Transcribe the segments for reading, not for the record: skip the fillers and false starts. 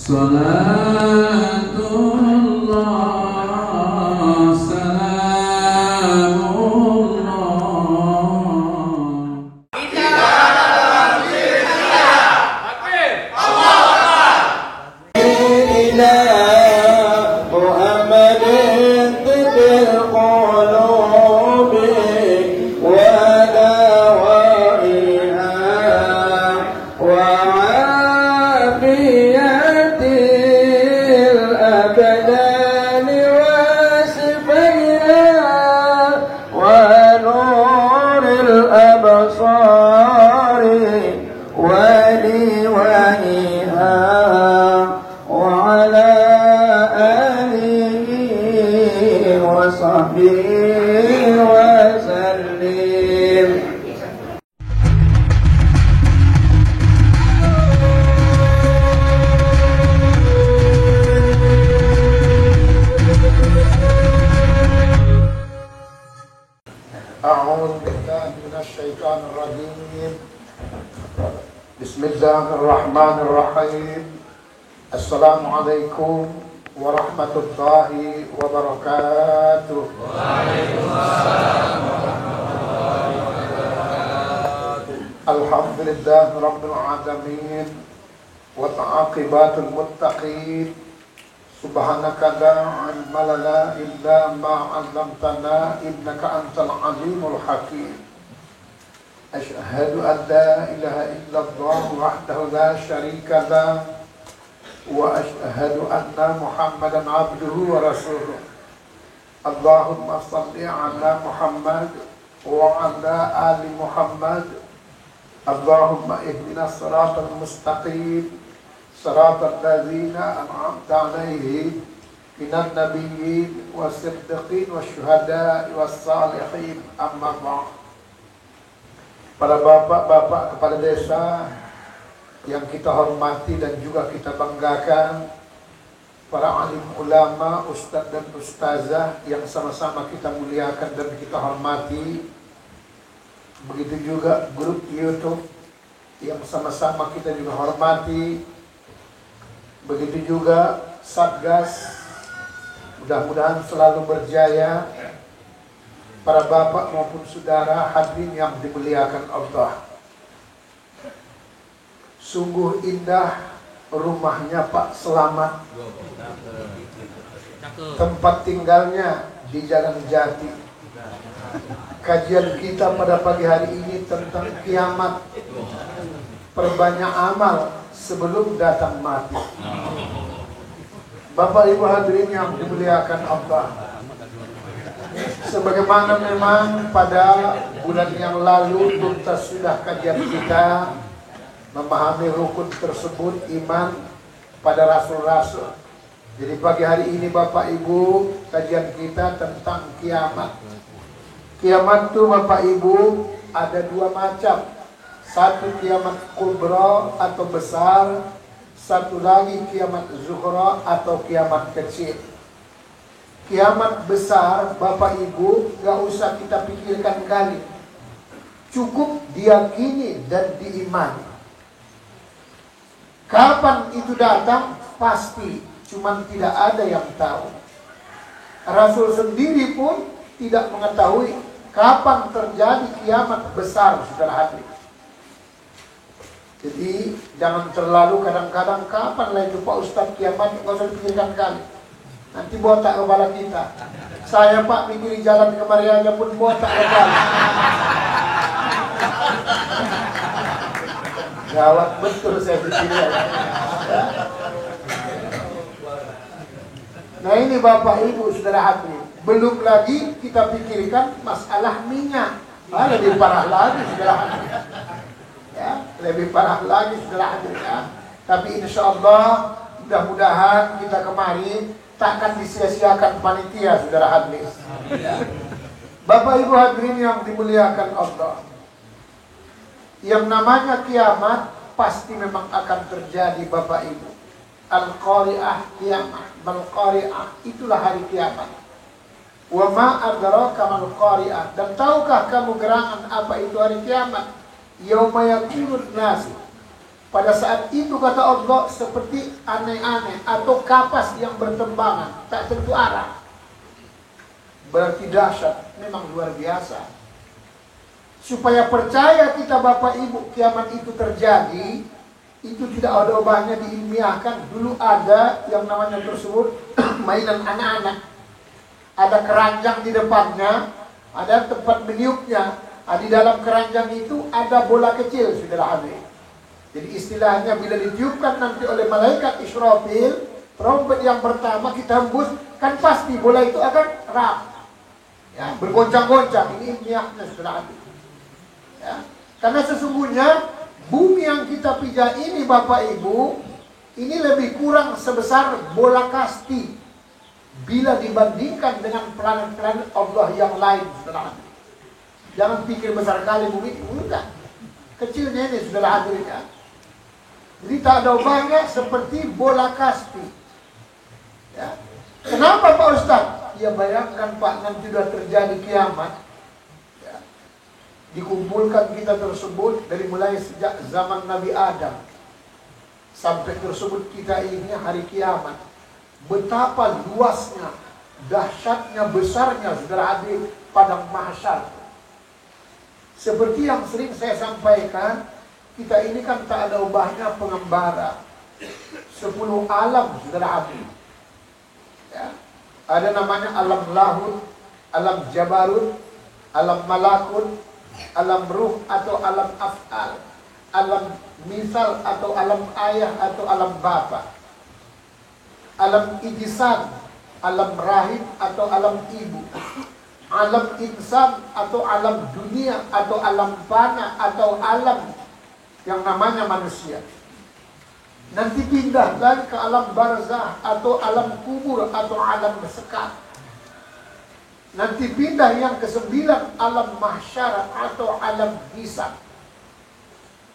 Salatullah salamullah. Bismillahirrahmanirrahim. Assalamualaikum warahmatullahi wabarakatuh. Waalaikumsalam warahmatullahi wabarakatuh. Alhamdulillah rabbil alamin wa aqibatul muttaqin. Subhanaka la ilma lana illa ma 'allamtana innaka antal alimul hakim. Asyhadu an la ilaha illallah wahdahu la syarika lah wa asyhadu anna Muhammadan abduhu wa rasuluh. Allahumma shalli ala Muhammad wa ala ali Muhammad. Allahumma ihdinas siratal mustaqim, siratal ladzina an'amta 'alaihim minan nabiyyin was-siddiqin wasyuhada'i was-salihin. Amma ba'd. Para bapak-bapak kepala desa yang kita hormati dan juga kita banggakan, para alim ulama, ustadz dan ustazah yang sama-sama kita muliakan dan kita hormati, begitu juga grup YouTube yang sama-sama kita juga hormati, begitu juga Satgas, mudah-mudahan selalu berjaya. Para bapak maupun saudara hadirin yang dimuliakan Allah, sungguh indah rumahnya Pak Selamat, tempat tinggalnya di Jalan Jati. Kajian kita pada pagi hari ini tentang kiamat. Perbanyak amal sebelum datang mati. Bapak Ibu hadirin yang dimuliakan Allah, sebagaimana memang pada bulan yang lalu tuntas sudah kajian kita memahami rukun tersebut, iman pada rasul-rasul. Jadi pagi hari ini Bapak Ibu kajian kita tentang kiamat. Kiamat itu Bapak Ibu ada dua macam. Satu kiamat kubra atau besar, satu lagi kiamat zuhra atau kiamat kecil. Kiamat besar Bapak Ibu gak usah kita pikirkan kali, cukup diyakini dan diimani. Kapan itu datang pasti, cuman tidak ada yang tahu. Rasul sendiri pun tidak mengetahui kapan terjadi kiamat besar, saudara hadirin. Jadi jangan terlalu kadang-kadang kapan lah itu Pak Ustadz kiamat, gak usah dipikirkan kali. Nanti botak kepala kita. Saya Pak mikir jalan kemari aja pun botak kepala. Gawat betul saya di sini. Nah ini Bapak Ibu saudara hadirin, belum lagi kita pikirkan masalah minyak. Lebih parah lagi saudara hadirin. Ya, lebih parah lagi saudara hadirin ya. Tapi insya Allah mudah-mudahan kita kemari takkan disia-siakan panitia saudara hadirin. Bapak Ibu hadirin yang dimuliakan Allah, yang namanya kiamat pasti memang akan terjadi Bapak Ibu. Al-Qari'ah kiamat, Mal-Qari'ah itulah hari kiamat. Wa ma adraka mal-Qari'ah, dan tahukah kamu gerangan apa itu hari kiamat? Yauma yakunun nas, pada saat itu kata Allah seperti aneh-aneh atau kapas yang bertembangan, tak tentu arah. Berarti dahsyat, memang luar biasa. Supaya percaya kita Bapak Ibu kiamat itu terjadi, itu tidak ada obatnya, diilmiahkan. Dulu ada yang namanya tersebut mainan anak-anak. Ada keranjang di depannya, ada tempat meniupnya. Di dalam keranjang itu ada bola kecil, saudara hadir. Jadi istilahnya bila ditiupkan nanti oleh malaikat Israfil, trompet yang pertama kita hembus, kan pasti bola itu akan rap, ya, bergoncang-goncang. Ini ilmiahnya, saudara hadir. Ya. Karena sesungguhnya bumi yang kita pijak ini Bapak Ibu, ini lebih kurang sebesar bola kasti bila dibandingkan dengan planet-planet Allah yang lain, saudara. Jangan pikir besar kali bumi ini, enggak. Kecilnya ini, saudara hadirin ya. Jadi tak ada banyak seperti bola kasti. Ya. Kenapa Pak Ustaz? Ya bayangkan Pak, nanti sudah terjadi kiamat. Dikumpulkan kita tersebut dari mulai sejak zaman Nabi Adam sampai tersebut kita ini hari kiamat. Betapa luasnya, dahsyatnya, besarnya, saudara hadir padang mahsyar. Seperti yang sering saya sampaikan, kita ini kan tak ada ubahnya pengembara. 10 alam, saudara hadir. Ya. Ada namanya alam lahud, alam jabarut, alam malakut, alam ruh atau alam af'al, alam misal atau alam ayah atau alam bapa, alam ijsan, alam rahim atau alam ibu, alam insan atau alam dunia atau alam fana atau alam yang namanya manusia. Nanti pindah lagi ke alam barzah atau alam kubur atau alam sekat. Nanti pindah yang ke-9 alam mahsyar atau alam hisab.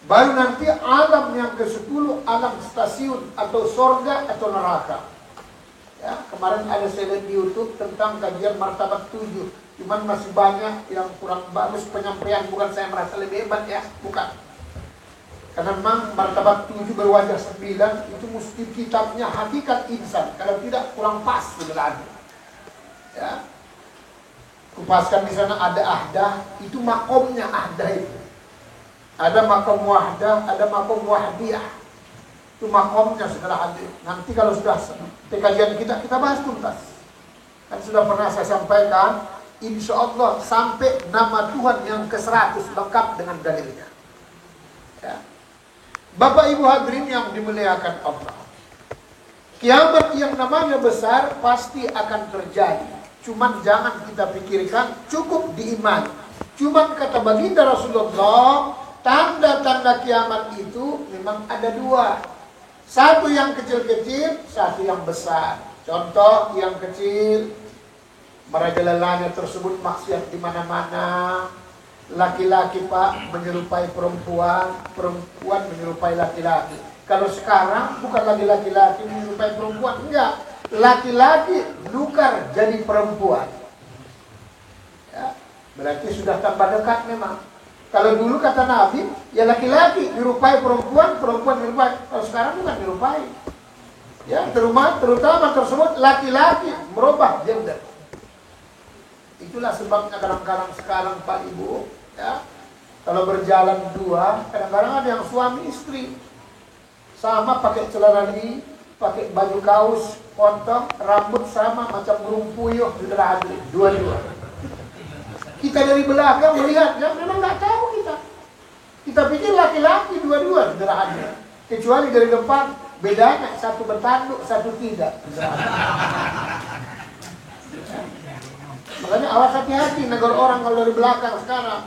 Baru nanti alam yang ke-10 alam stasiun atau sorga atau neraka. Ya, kemarin ada saya lihat di YouTube tentang kajian martabat 7. Cuman masih banyak yang kurang bagus penyampaian. Bukan saya merasa lebih hebat ya, bukan. Karena memang martabat 7 berwajah 9 itu mesti kitabnya hakikat insan. Kalau tidak kurang pas benar. Ya. Kupaskan di sana ada ahdah, itu makomnya ahdah itu. Ada makom wahdah, ada makom wahdiyah. Itu makomnya, saudara hadir. Nanti kalau sudah kajian kita bahas tuntas. Kan sudah pernah saya sampaikan, insya Allah sampai nama Tuhan yang ke-100 lengkap dengan dalilnya. Ya. Bapak Ibu hadirin yang dimuliakan Allah, kiamat yang namanya besar pasti akan terjadi. Cuman jangan kita pikirkan, cukup diimani. Cuman kata baginda Rasulullah, tanda-tanda kiamat itu memang ada 2. Satu yang kecil-kecil, satu yang besar. Contoh yang kecil, merajalelanya tersebut maksiat di mana-mana. Laki-laki Pak menyerupai perempuan, perempuan menyerupai laki-laki. Kalau sekarang bukan lagi laki-laki menyerupai perempuan, enggak. Laki-laki nukar jadi perempuan. Ya, berarti sudah tambah dekat memang. Kalau dulu kata Nabi, ya laki-laki menyerupai perempuan, perempuan menyerupai. Kalau sekarang bukan menyerupai. Ya, terutama tersebut laki-laki merubah gender. Itulah sebabnya kadang-kadang sekarang Pak Ibu, ya, kalau berjalan 2, kadang-kadang ada yang suami istri sama pakai celana ini, pakai baju kaos, potong, rambut sama macam burung puyuh, saudara hadir, 2-2. Kita dari belakang melihat, ya memang nggak tahu kita. Kita pikir laki-laki 2-2, saudara hadir. Kecuali dari depan, bedanya satu bertanduk, satu tidak. Makanya awas hati-hati negor orang kalau dari belakang sekarang.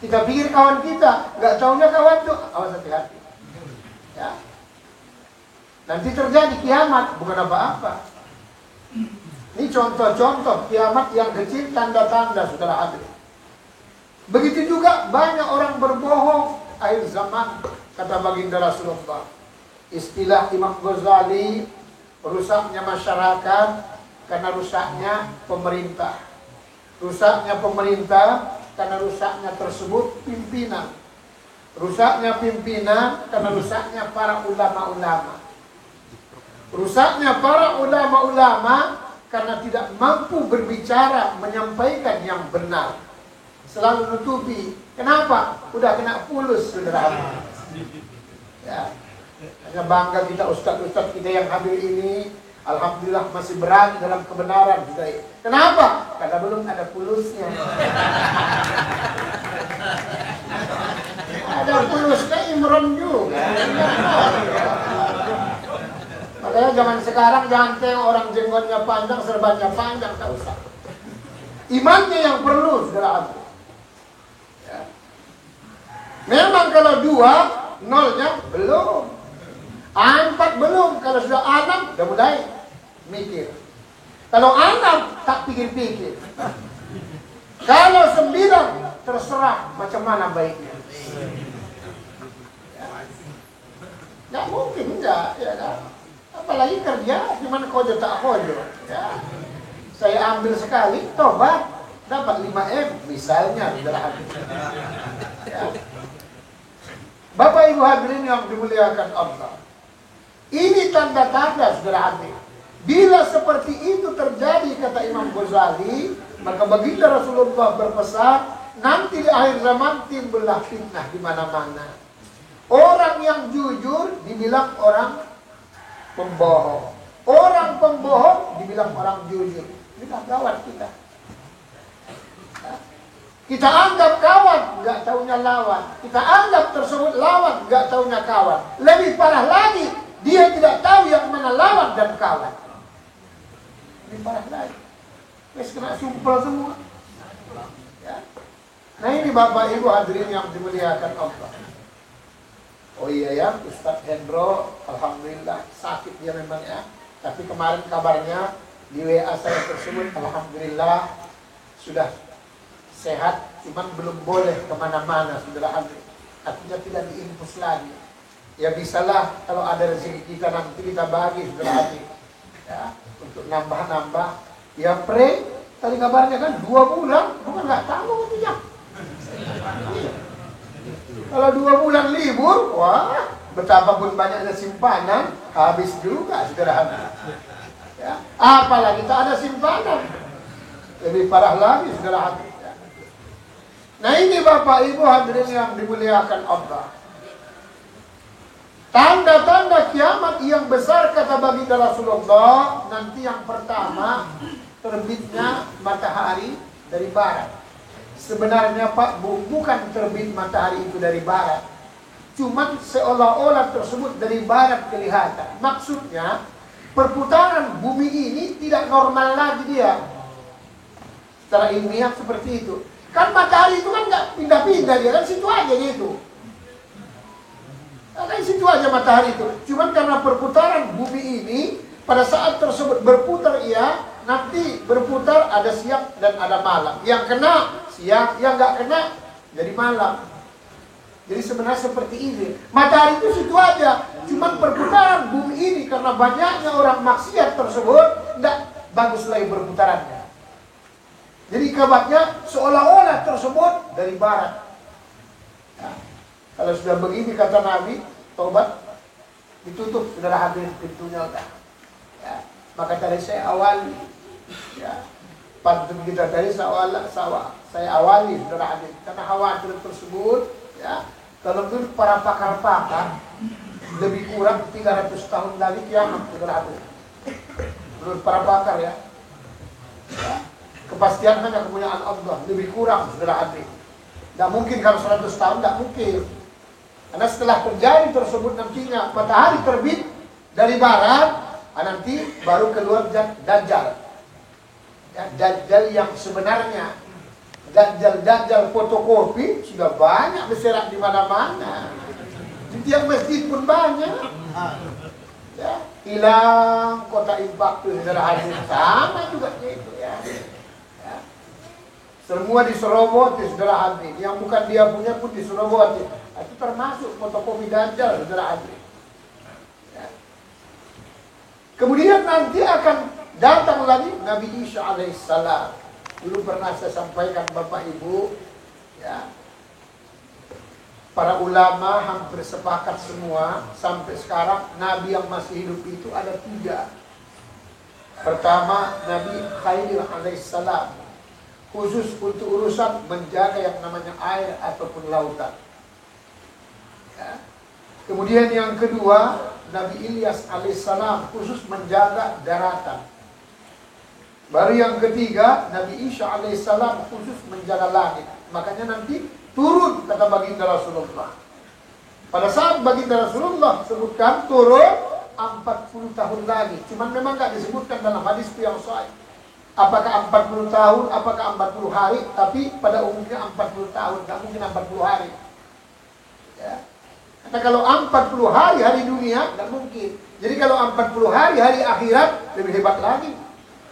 Kita pikir kawan kita, nggak taunya kawan tuh, awas hati-hati. Ya. Nanti terjadi kiamat, bukan apa-apa. Ini contoh-contoh kiamat yang kecil, tanda-tanda, saudara hadir. Begitu juga banyak orang berbohong akhir zaman, kata baginda Rasulullah. Istilah Imam Ghazali, rusaknya masyarakat karena rusaknya pemerintah. Rusaknya pemerintah karena rusaknya tersebut pimpinan. Rusaknya pimpinan karena rusaknya para ulama-ulama. Rusaknya para ulama-ulama karena tidak mampu berbicara, menyampaikan yang benar. Selalu nutupi. Kenapa? Udah kena fulus, saudara. Ya. Hanya bangga kita ustaz-ustaz kita yang hadir ini, alhamdulillah masih berani dalam kebenaran. Kenapa? Karena belum ada fulusnya. Ada fulusnya Imron juga. Makanya zaman sekarang jangan tengok orang jenggotnya panjang, serbannya panjang, tak usah. Imannya yang perlu, saudara. Ya. Memang kalau 2, 0-nya belum. 4 belum. Kalau sudah 6, udah mulai mikir. Kalau 6, tak pikir-pikir. Kalau 9, terserah macam mana baiknya. Ya. Nggak mungkin, enggak. Ya, kan? Apalagi kerja, gimana kojo tak kojo. Ya. Saya ambil sekali, tobat, dapat 5M, misalnya. Ya. Bapak Ibu hadirin yang dimuliakan Allah. Ini tanda-tanda, saudara hati. Bila seperti itu terjadi, kata Imam Ghazali, maka baginda Rasulullah berpesan, nanti di akhir zaman timbullah fitnah di mana-mana. Orang yang jujur dibilang orang pembohong. Orang pembohong dibilang orang jujur. Ini gawat kita. Kita anggap kawan, nggak taunya lawan. Kita anggap tersebut lawan, nggak taunya kawan. Lebih parah lagi, dia tidak tahu yang mana lawan dan kawan. Lebih parah lagi. Wes kena sumpel semua. Ya. Nah ini Bapak Ibu hadirin yang dimuliakan Allah. Oh iya ya, Ustadz Hendro, alhamdulillah sakit dia memang ya. Tapi kemarin kabarnya di WA saya tersebut, alhamdulillah sudah sehat, cuman belum boleh kemana-mana, saudara hadirin. Artinya tidak diinfus lagi. Ya bisalah kalau ada rezeki kita nanti kita bagi, saudara hadirin. Ya, untuk nambah-nambah. Ya tadi kabarnya kan 2 bulan, bukan nggak tahu ya. Kalau 2 bulan libur, wah, betapapun banyaknya simpanan, habis juga, saudara. Ya, apalagi tak ada simpanan, lebih parah lagi, saudara. Nah ini Bapak Ibu hadirin yang dimuliakan Allah. Tanda-tanda kiamat yang besar kata baginda Rasulullah, nanti yang pertama terbitnya matahari dari barat. Sebenarnya Pak, bukan terbit matahari itu dari barat. Cuman seolah-olah tersebut dari barat kelihatan. Maksudnya, perputaran bumi ini tidak normal lagi dia. Secara ilmiah seperti itu. Kan matahari itu kan nggak pindah-pindah, dia kan situ aja gitu. Kan situ aja matahari itu. Cuman karena perputaran bumi ini, pada saat tersebut berputar ia, nanti berputar ada siang dan ada malam. Yang kena siang, yang nggak kena jadi malam. Jadi sebenarnya seperti ini. Matahari itu situ aja. Cuman perputaran bumi ini karena banyaknya orang maksiat tersebut, nggak bagus lagi berputarannya. Jadi kabarnya seolah-olah tersebut dari barat. Ya. Kalau sudah begini kata Nabi, tobat ditutup, saudara hadirin pintunya udah. Ya. Maka tadi saya awali. Ya, pantun kita tadi saya awali, saudara hadir, karena khawatir tersebut, ya, kalau menurut para pakar-pakar lebih kurang 300 tahun lagi kiamat, saudara hadir. Menurut para pakar ya, kepastian hanya kemuliaan Allah, lebih kurang, saudara hadir. Tidak mungkin kalau 100 tahun, tidak mungkin. Karena setelah terjadi tersebut nantinya matahari terbit dari barat, nanti baru keluar Dajjal. Ya, Dajjal yang sebenarnya, Dajjal fotokopi sudah banyak berserak di mana-mana. Di tiap masjid pun banyak. Ya, hilang kota infak itu hadir sama juga gitu ya. Ya. Semua diseroboti, saudara hadir. Yang bukan dia punya pun diseroboti. Itu termasuk fotokopi Dajjal, saudara hadir. Ya. Kemudian nanti akan datang lagi Nabi Isa alaihissalam. Dulu pernah saya sampaikan Bapak Ibu, ya. para ulama hampir sepakat semua sampai sekarang Nabi yang masih hidup itu ada 3. Pertama, Nabi Khadir alaihissalam, khusus untuk urusan menjaga yang namanya air ataupun lautan. Ya. Kemudian yang kedua, Nabi Ilyas alaihissalam, khusus menjaga daratan. Baru yang ketiga, Nabi Isa alaihissalam, khusus menjaga langit. Makanya nanti turun, kata baginda Rasulullah. Pada saat baginda Rasulullah sebutkan turun 40 tahun lagi. Cuman memang nggak disebutkan dalam hadis itu yang sahih. Apakah 40 tahun, apakah 40 hari. Tapi pada umumnya 40 tahun, nggak mungkin 40 hari. Ya. Karena kalau 40 hari dunia, nggak mungkin. Jadi kalau 40 hari akhirat, lebih hebat lagi.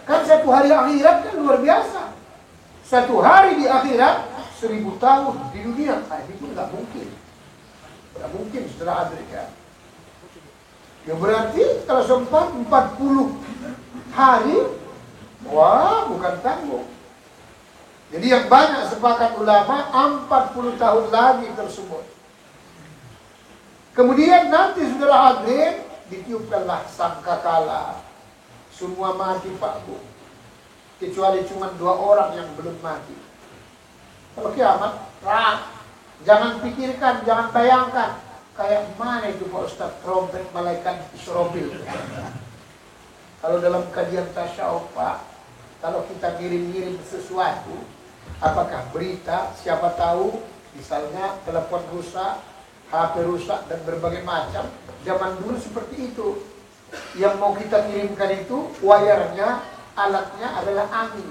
Kan 1 hari akhirat kan luar biasa. 1 hari di akhirat 1000 tahun di dunia. Nah, itu nggak mungkin. Nggak mungkin, saudara hadirin ya. Ya berarti kalau sempat 40 hari, wah bukan tanggung. Jadi yang banyak sepakat ulama 40 tahun lagi tersebut. Kemudian nanti saudara hadirin ditiupkanlah sangkakala. Semua mati Pak Bu. Kecuali cuma 2 orang yang belum mati. Kalau kiamat, jangan pikirkan, jangan bayangkan. Kayak mana itu Pak Ustaz, trompet malaikat Israfil. Kalau dalam kajian tasawuf Pak, kalau kita ngirim-ngirim sesuatu, apakah berita, siapa tahu, misalnya telepon rusak, HP rusak, dan berbagai macam. Zaman dulu seperti itu. Yang mau kita kirimkan itu, wayarnya, alatnya adalah angin.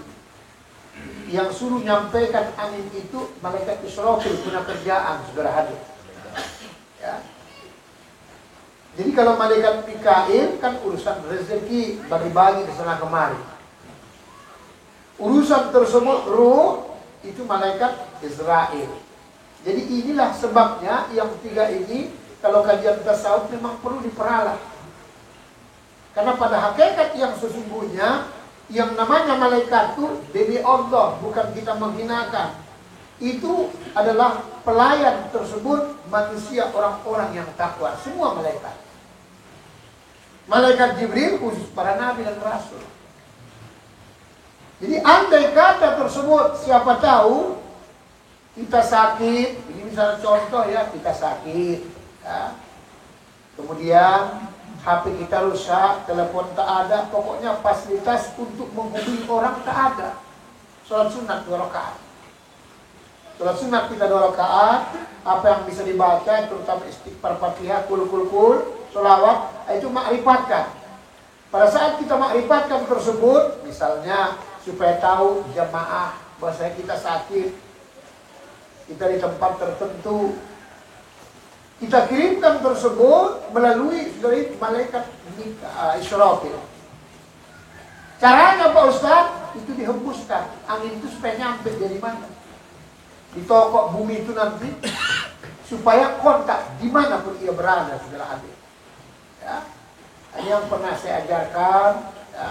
Yang suruh nyampaikan angin itu, malaikat Israfil punya kerjaan, saudara hadir. Ya. Jadi kalau malaikat Mikail kan urusan rezeki, bagi-bagi ke sana kemari. Urusan tersebut ruh itu malaikat Israel. Jadi inilah sebabnya yang 3 ini kalau kajian tasawuf memang perlu diperalat. Karena pada hakikat yang sesungguhnya yang namanya malaikat itu demi Allah, bukan kita menghinakan. Itu adalah pelayan tersebut manusia orang-orang yang takwa, semua malaikat. Malaikat Jibril khusus para nabi dan rasul. Jadi andai kata tersebut, siapa tahu kita sakit, ini misalnya contoh ya, kita sakit ya. Kemudian HP kita rusak, telepon tak ada, pokoknya fasilitas untuk menghubungi orang tak ada. Sholat sunat 2 rakaat. Sholat sunat kita 2 rakaat, apa yang bisa dibaca, terutama istighfar, Fatihah, kul, sholawat, itu makrifatkan. Pada saat kita makrifatkan tersebut, misalnya supaya tahu jamaah bahwa kita sakit, kita di tempat tertentu, kita kirimkan tersebut melalui dari malaikat Israfil. Caranya Pak Ustaz, itu dihembuskan. Angin itu supaya nyampe dari mana? Di tokok bumi itu nanti, supaya kontak dimanapun ia berada, saudara hadir. Ya. Ini yang pernah saya ajarkan. Ya.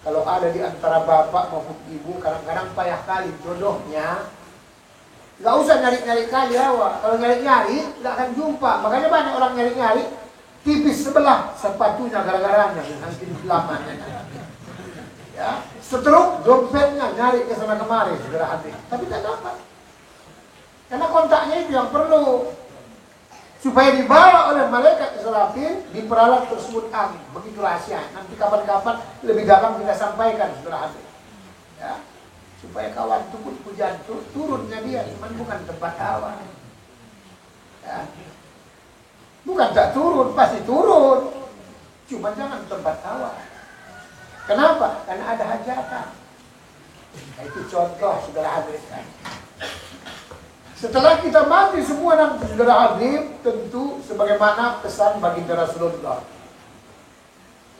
Kalau ada di antara bapak maupun ibu, kadang-kadang payah kali jodohnya. Gak usah nyari-nyari kali awak. Kalau nyari-nyari, gak akan jumpa. Makanya banyak orang nyari-nyari, tipis sebelah sepatunya gara-garanya. Nanti lamanya. Ya, seteruk dompetnya nyari ke sana kemari, saudara hati. Tapi tak dapat. Karena kontaknya itu yang perlu. Supaya dibawa oleh malaikat Israfil, diperalat tersebut angin. Begitu rahasia. Nanti kapan-kapan lebih dalam kita sampaikan, saudara hati. Ya. Supaya kawan itu pun hujan turunnya dia, cuman bukan tempat awan. Ya. Bukan tak turun, pasti turun. Cuma jangan tempat awan. Kenapa? Karena ada hajatan. Nah, itu contoh, saudara hadirin. Setelah kita mati semua nanti, saudara hadirin, tentu sebagaimana pesan baginda Rasulullah.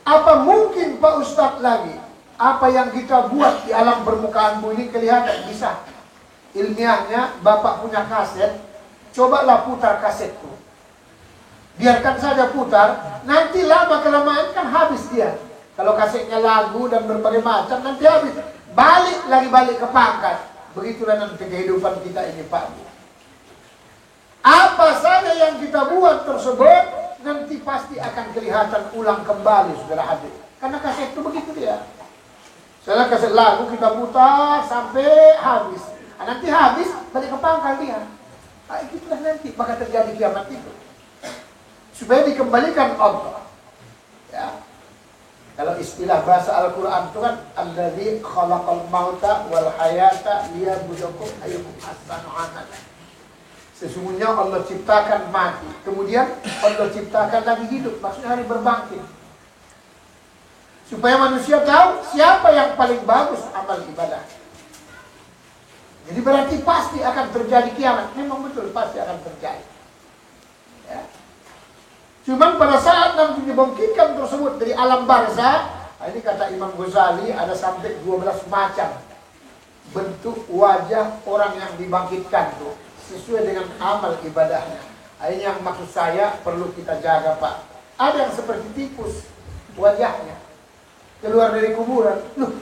Apa mungkin Pak Ustadz lagi? Apa yang kita buat di alam permukaan bumi ini kelihatan bisa. Ilmiahnya, Bapak punya kaset, cobalah putar kasetku. Biarkan saja putar, nanti lama-kelamaan kan habis dia. Kalau kasetnya lagu dan berbagai macam, nanti habis. Balik ke pangkat. Begitulah nanti kehidupan kita ini, Pak Bu. Apa saja yang kita buat tersebut nanti pasti akan kelihatan ulang kembali, saudara hadir. Karena kaset itu begitu dia. Setelah kaset lagu kita putar sampai habis. Nanti habis balik ke pangkal dia. Itulah nanti maka terjadi kiamat itu. Supaya dikembalikan Allah. Ya. Kalau istilah bahasa Al-Quran itu kan Alladzi khalaqal mauta wal hayata liyabluwakum ayyukum ahsanu amala. Sesungguhnya Allah ciptakan mati, kemudian Allah ciptakan lagi hidup, maksudnya hari berbangkit. Supaya manusia tahu siapa yang paling bagus amal ibadah. Jadi berarti pasti akan terjadi kiamat. Memang betul pasti akan terjadi. Ya. Cuman pada saat nanti dibangkitkan tersebut dari alam barzah, ini kata Imam Ghazali ada sampai 12 macam bentuk wajah orang yang dibangkitkan tuh. Sesuai dengan amal ibadahnya. Ini yang maksud saya perlu kita jaga, Pak. Ada yang seperti tikus wajahnya keluar dari kuburan. Loh,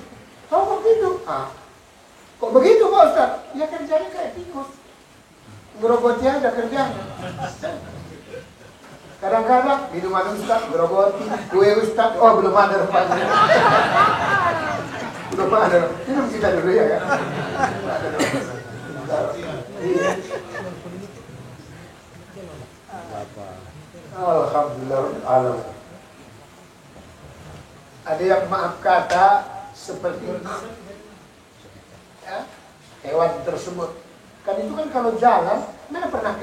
kok begitu? Kok begitu Pak Ustaz? Ya kerjanya kayak tikus. Gerogoti aja kerjanya. Kadang-kadang minuman Ustaz, gerogoti, kue Ustaz. Oh belum ada rupanya. Belum ada. Minum kita dulu ya kan. Alhamdulillah. Ada yang maaf kata seperti ya, hewan tersebut. Kan itu kan kalau jalan, mana pernah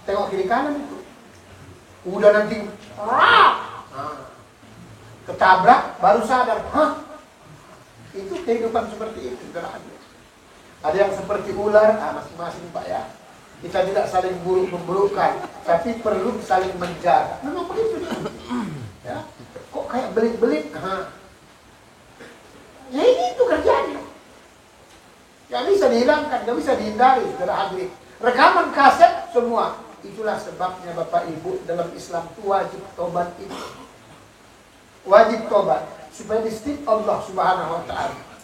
tengok kiri kanan itu. Udah nanti ketabrak baru sadar. Itu kehidupan seperti itu. Ada yang seperti ular, masing-masing Pak ya. Kita tidak saling memburukkan, tapi perlu saling menjaga. Memang begitu. Ya. Kok kayak belit-belit? Ya ini itu kerjanya. Gak bisa dihilangkan, gak bisa dihindari, saudara hadirin. Rekaman kaset semua. Itulah sebabnya Bapak Ibu dalam Islam itu wajib tobat itu. Wajib tobat supaya distinct Allah Subhanahu wa taala.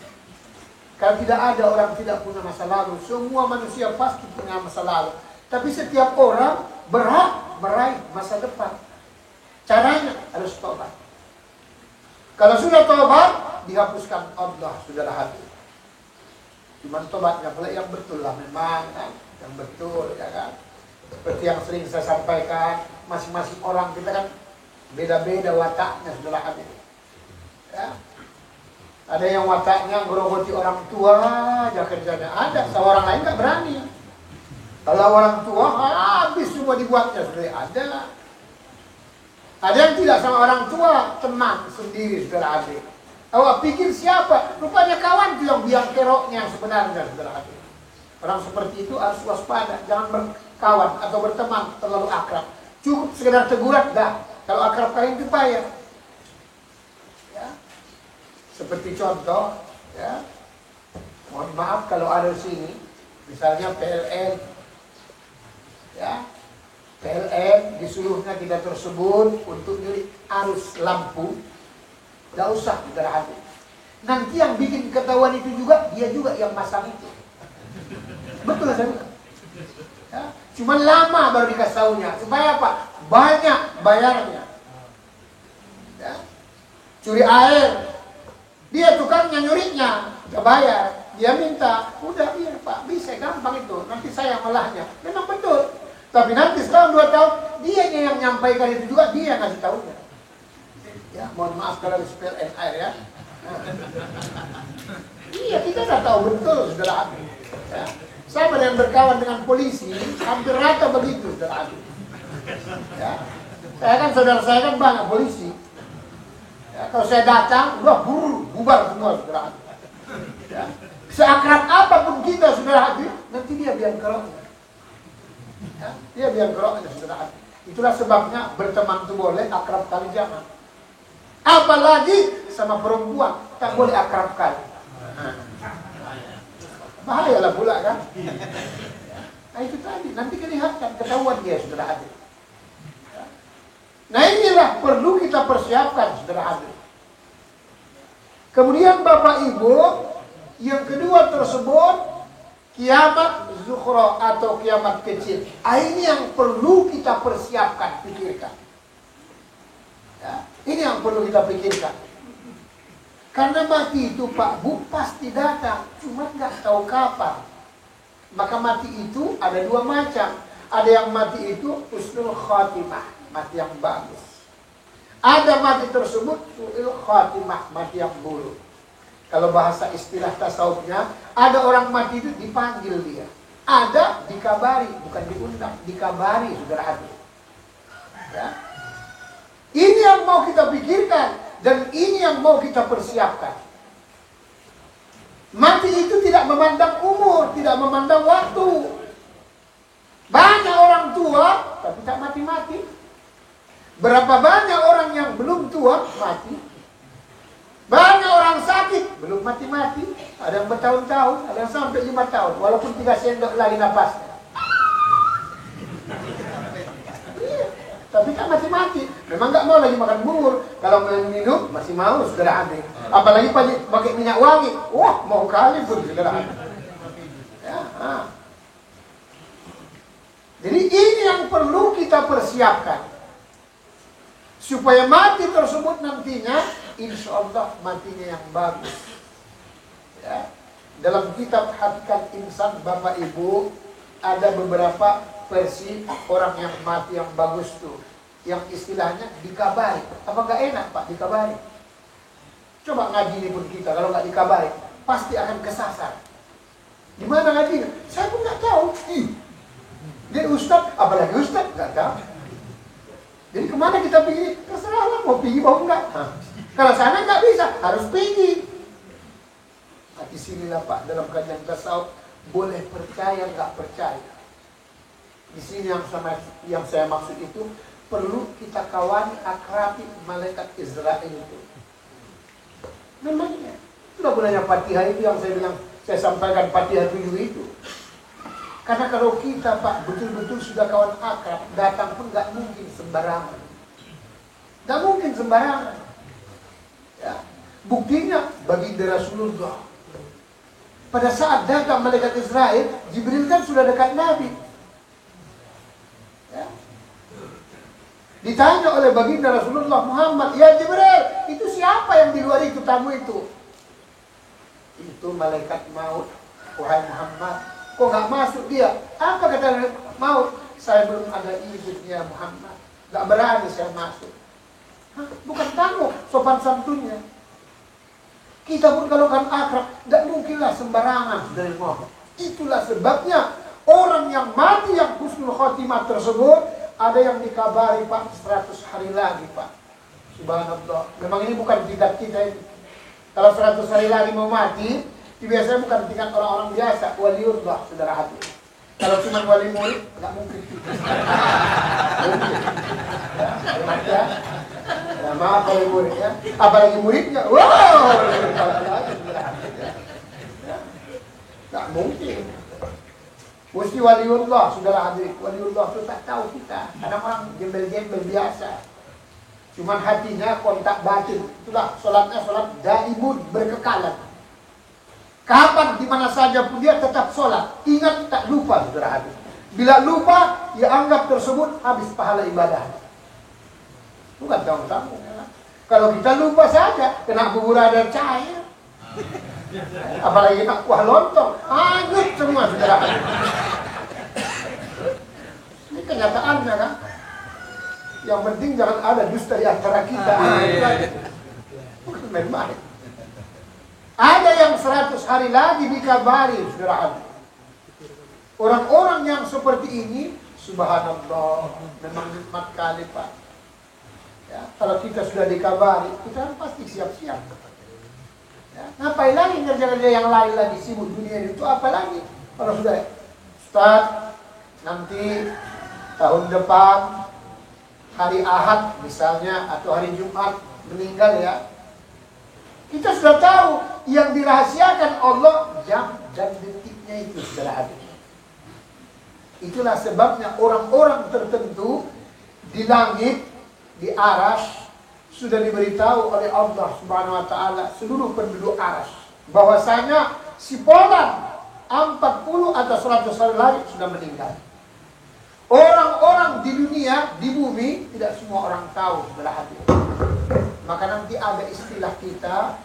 Kalau tidak ada orang tidak punya masa lalu, semua manusia pasti punya masa lalu. Tapi setiap orang berhak meraih masa depan. Caranya harus tobat. Kalau sudah tobat, dihapuskan Allah, saudara hati. Cuman tobatnya pula yang betul lah memang kan, yang betul ya kan. Seperti yang sering saya sampaikan, masing-masing orang kita kan beda-beda wataknya, saudara hati. Ya. Ada yang wataknya gerogoti orang tua aja kerjanya. Ada, orang lain nggak berani. Kalau orang tua habis semua dibuatnya sudah ada. Ada yang tidak sama orang tua, teman sendiri saudara adik. Awak pikir siapa? Rupanya kawan itu yang biang keroknya yang sebenarnya saudara adik. Orang seperti itu harus waspada, jangan berkawan atau berteman terlalu akrab. Cukup sekedar teguran dah. Kalau akrab kalian itu payah. Seperti contoh, ya, mohon maaf kalau ada di sini, misalnya PLN, ya, PLN disuruhnya kita tersebut untuk nyuri arus lampu, gak usah kita hati. Nanti yang bikin ketahuan itu juga, dia juga yang masang itu. Betul saya bilang. Ya, cuma lama baru dikasih tahunya, supaya apa? Banyak bayarnya. Ya, curi air. Dia tukangnya nyurinya, gak bayar. Dia minta, udah iya Pak, bisa gampang itu. Nanti saya malahnya. Memang betul. Tapi nanti setahun 2 tahun, dia yang nyampaikan itu juga, dia yang ngasih tahunya. Ya, mohon maaf kalau spill air ya. Iya, kita udah tahu betul, saudara Abi. Ya. Sama dengan berkawan dengan polisi, hampir rata begitu, saudara Abi. Ya. Saya kan, saudara saya kan banyak polisi. Ya, kalau saya datang, udah bubar semua, saudara Abi. Ya. Seakrab apapun kita, saudara Abi, nanti dia biang keroknya. Ya. Dia biang keroknya, saudara Abi. Itulah sebabnya berteman itu boleh, akrab kali jangan. Apalagi sama perempuan, tak boleh akrab kali. Bahayalah pula kan. Nah itu tadi, nanti kelihatan, ketahuan dia, saudara Abi. Nah inilah perlu kita persiapkan, saudara hadir. Kemudian Bapak Ibu, yang kedua tersebut Kiamat zuhra atau kiamat kecil. Ini yang perlu kita persiapkan, pikirkan. Ya, ini yang perlu kita pikirkan. Karena mati itu Pak Bu pasti datang, cuma nggak tahu kapan. Maka mati itu ada dua macam. Ada yang mati itu husnul khatimah, mati yang bagus. Ada mati tersebut su'il khatimah, mati yang buruk. Kalau bahasa istilah tasawufnya, ada orang mati itu dipanggil dia. Ada dikabari, bukan diundang, dikabari, saudara hati. Ya. Ini yang mau kita pikirkan, dan ini yang mau kita persiapkan. Mati itu tidak memandang umur, tidak memandang waktu. Banyak orang tua, tapi tak mati-mati. Berapa banyak orang yang belum tua, mati. Banyak orang sakit, belum mati-mati. Ada yang bertahun-tahun, ada yang sampai 5 tahun. Walaupun 3 sendok lagi napasnya. Iya, tapi kan mati-mati. Memang nggak mau lagi makan bubur. Kalau minum, masih mau, saudara aneh. Apalagi pakai minyak wangi. Wah, mau kali pun, saudara aneh. Ya, Jadi ini yang perlu kita persiapkan. Supaya mati tersebut nantinya, insya Allah matinya yang bagus. Ya. Dalam kitab Hakikat Insan, Bapak Ibu, ada beberapa versi orang yang mati yang bagus tuh. Yang istilahnya dikabari. Apa gak enak Pak dikabari? Coba ngaji ini pun kita, kalau gak dikabari, pasti akan kesasar. Gimana ngaji? Saya pun gak tahu. Dia ustaz, apalagi ustaz, gak tahu. Jadi kemana kita pergi? Terserahlah, mau pergi mau enggak. Kalau sana enggak bisa, harus pergi. Nah, di sinilah Pak, dalam kajian tasawuf, boleh percaya enggak percaya. Di sini yang saya maksud itu, perlu kita kawani akrabi malaikat Israel itu. Memangnya, sudah gunanya Fatihah itu yang saya bilang, saya sampaikan Fatihah 7 itu. Karena kalau kita Pak betul-betul sudah kawan akrab, datang pun nggak mungkin sembarangan. Nggak mungkin sembarangan. Ya. Buktinya baginda Rasulullah. Pada saat datang malaikat Israel, Jibril kan sudah dekat Nabi. Ya. Ditanya oleh baginda Rasulullah Muhammad, ya Jibril, itu siapa yang di luar itu tamu itu? Itu malaikat maut, wahai Muhammad. Kok nggak masuk dia? Apa kata maut? Saya belum ada izinnya Muhammad. Nggak berani saya masuk. Hah? Bukan tamu, sopan santunnya. Kita pun kalau kan akrab, nggak mungkinlah sembarangan dari Muhammad. Itulah sebabnya orang yang mati yang husnul khotimah tersebut ada yang dikabari Pak 100 hari lagi Pak. Subhanallah. Memang ini bukan tingkat kita ini. Kalau 100 hari lagi mau mati, biasanya bukan tingkat orang-orang biasa, waliullah, saudara hati. Kalau cuma wali murid, nggak mungkin. Ya, maaf wali murid ya. Apalagi muridnya, wow, nggak mungkin. Mesti waliullah, saudara hati. Waliullah itu tak tahu kita. Kadang orang gembel-gembel biasa. Cuman hatinya kontak batin. Itulah sholatnya sholat daimun, berkekalan. Kapan, di mana saja pun dia tetap sholat. Ingat, tak lupa, saudara hati. Bila lupa, ya anggap tersebut habis pahala ibadah. Bukan tahu-tahu. Ya. Kalau kita lupa saja, kena bubur ada cair. Apalagi nak kuah lontong. Hanyut semua, saudara hati. Ini kenyataannya kan. Yang penting jangan ada dusta di antara kita. Bukan main-main. Ada yang 100 hari lagi dikabari, saudara hati. Orang-orang yang seperti ini, subhanallah, memang nikmat kali Pak. Ya, kalau kita sudah dikabari, kita pasti siap-siap. Ya, ngapain lagi ngerja-ngerja yang lain lagi, sibuk dunia itu apa lagi? Kalau sudah, Ustaz, nanti tahun depan, hari Ahad misalnya, atau hari Jumat, meninggal ya. Kita sudah tahu yang dirahasiakan Allah jam dan detiknya itu, saudara hati. Itulah sebabnya orang-orang tertentu di langit, di Arash, sudah diberitahu oleh Allah Subhanahu wa Ta'ala seluruh penduduk Arash bahwasanya si Fulan 40 atau 100 hari lagi sudah meninggal. Orang-orang di dunia, di bumi, tidak semua orang tahu sudah hadir. Maka nanti ada istilah kita,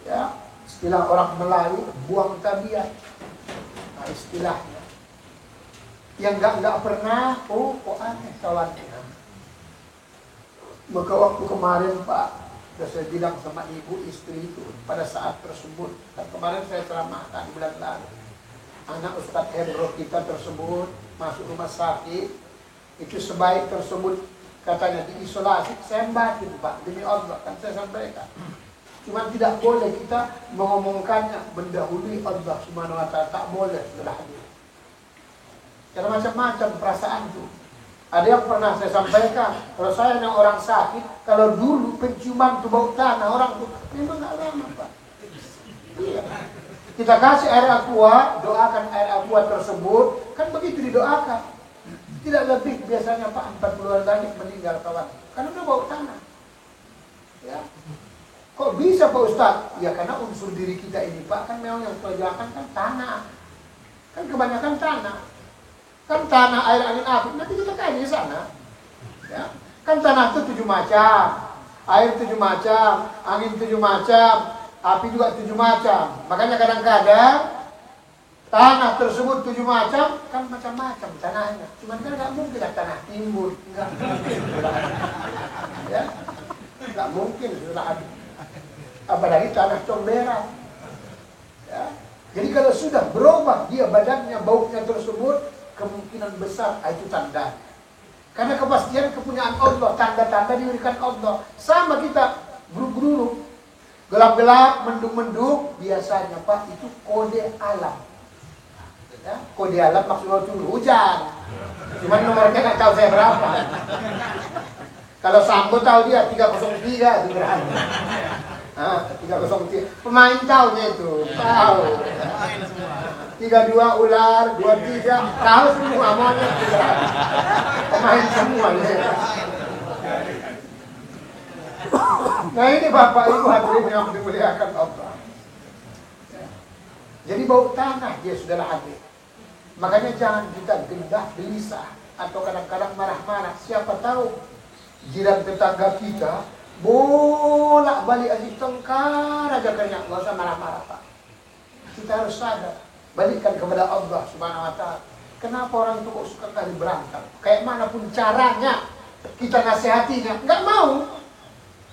ya, istilah orang Melayu, buang tabiat. Nah, istilahnya. Yang enggak pernah, kok aneh kawannya. Maka waktu kemarin Pak, sudah saya bilang sama ibu istri itu, pada saat tersebut, dan kemarin saya ceramahkan di bulan lalu, anak Ustadz Hendro kita tersebut masuk rumah sakit, itu sebaik tersebut katanya diisolasi, saya batin Pak, demi Allah kan saya sampaikan. Cuma tidak boleh kita mengomongkannya mendahului Allah Subhanahu wa Ta'ala, tak boleh sudah hadir. Karena macam-macam perasaan itu. Ada yang pernah saya sampaikan, kalau saya yang orang sakit, kalau dulu penciuman tuh bau tanah orang tuh memang nggak lama Pak. Iya. Kita kasih air aqua, doakan air aqua tersebut, kan begitu didoakan. Tidak lebih biasanya Pak 40 hari lagi meninggal kawan, karena udah bau tanah. Ya. Kok bisa Pak Ustadz? Ya karena unsur diri kita ini Pak, kan memang yang terjadi kan tanah. Kan kebanyakan tanah. Kan tanah, air, angin, api, nanti kita kayak di sana. Ya. Kan tanah itu 7 macam, air 7 macam, angin 7 macam, api juga 7 macam. Makanya kadang-kadang tanah tersebut 7 macam, kan macam-macam tanahnya. Cuman kan nggak mungkin lah tanah timbul, nggak mungkin. Ya, nggak mungkin sudah ada. Apalagi tanah comberan. Ya. Jadi kalau sudah berubah dia badannya, baunya tersebut, kemungkinan besar itu tanda. Karena kepastian kepunyaan Allah, tanda-tanda diberikan Allah. Sama kita buruk-buruk, gelap-gelap, mendung-mendung, biasanya Pak itu kode alam. Ya, kode alam maksudnya turun hujan. Cuman nomornya nggak tahu saya berapa. Kalau Sambo tahu dia 303 itu berapa. 303. Pemain tahunya itu, tahu. 32 ular, 23 tahu semua monyet juga. Pemain semua ya. Nah ini Bapak Ibu hadirin yang dimuliakan Allah. Jadi bau tanah dia sudah hadir. Makanya jangan kita gendah gelisah atau kadang-kadang marah-marah. Siapa tahu jiran tetangga kita bolak-balik aja tengkar aja kayaknya, nggak usah marah-marah Pak. Kita harus sadar, balikkan kepada Allah Subhanahu wa Ta'ala. Kenapa orang itu kok suka kali berantem? Kayak manapun caranya kita nasihatinya, nggak mau.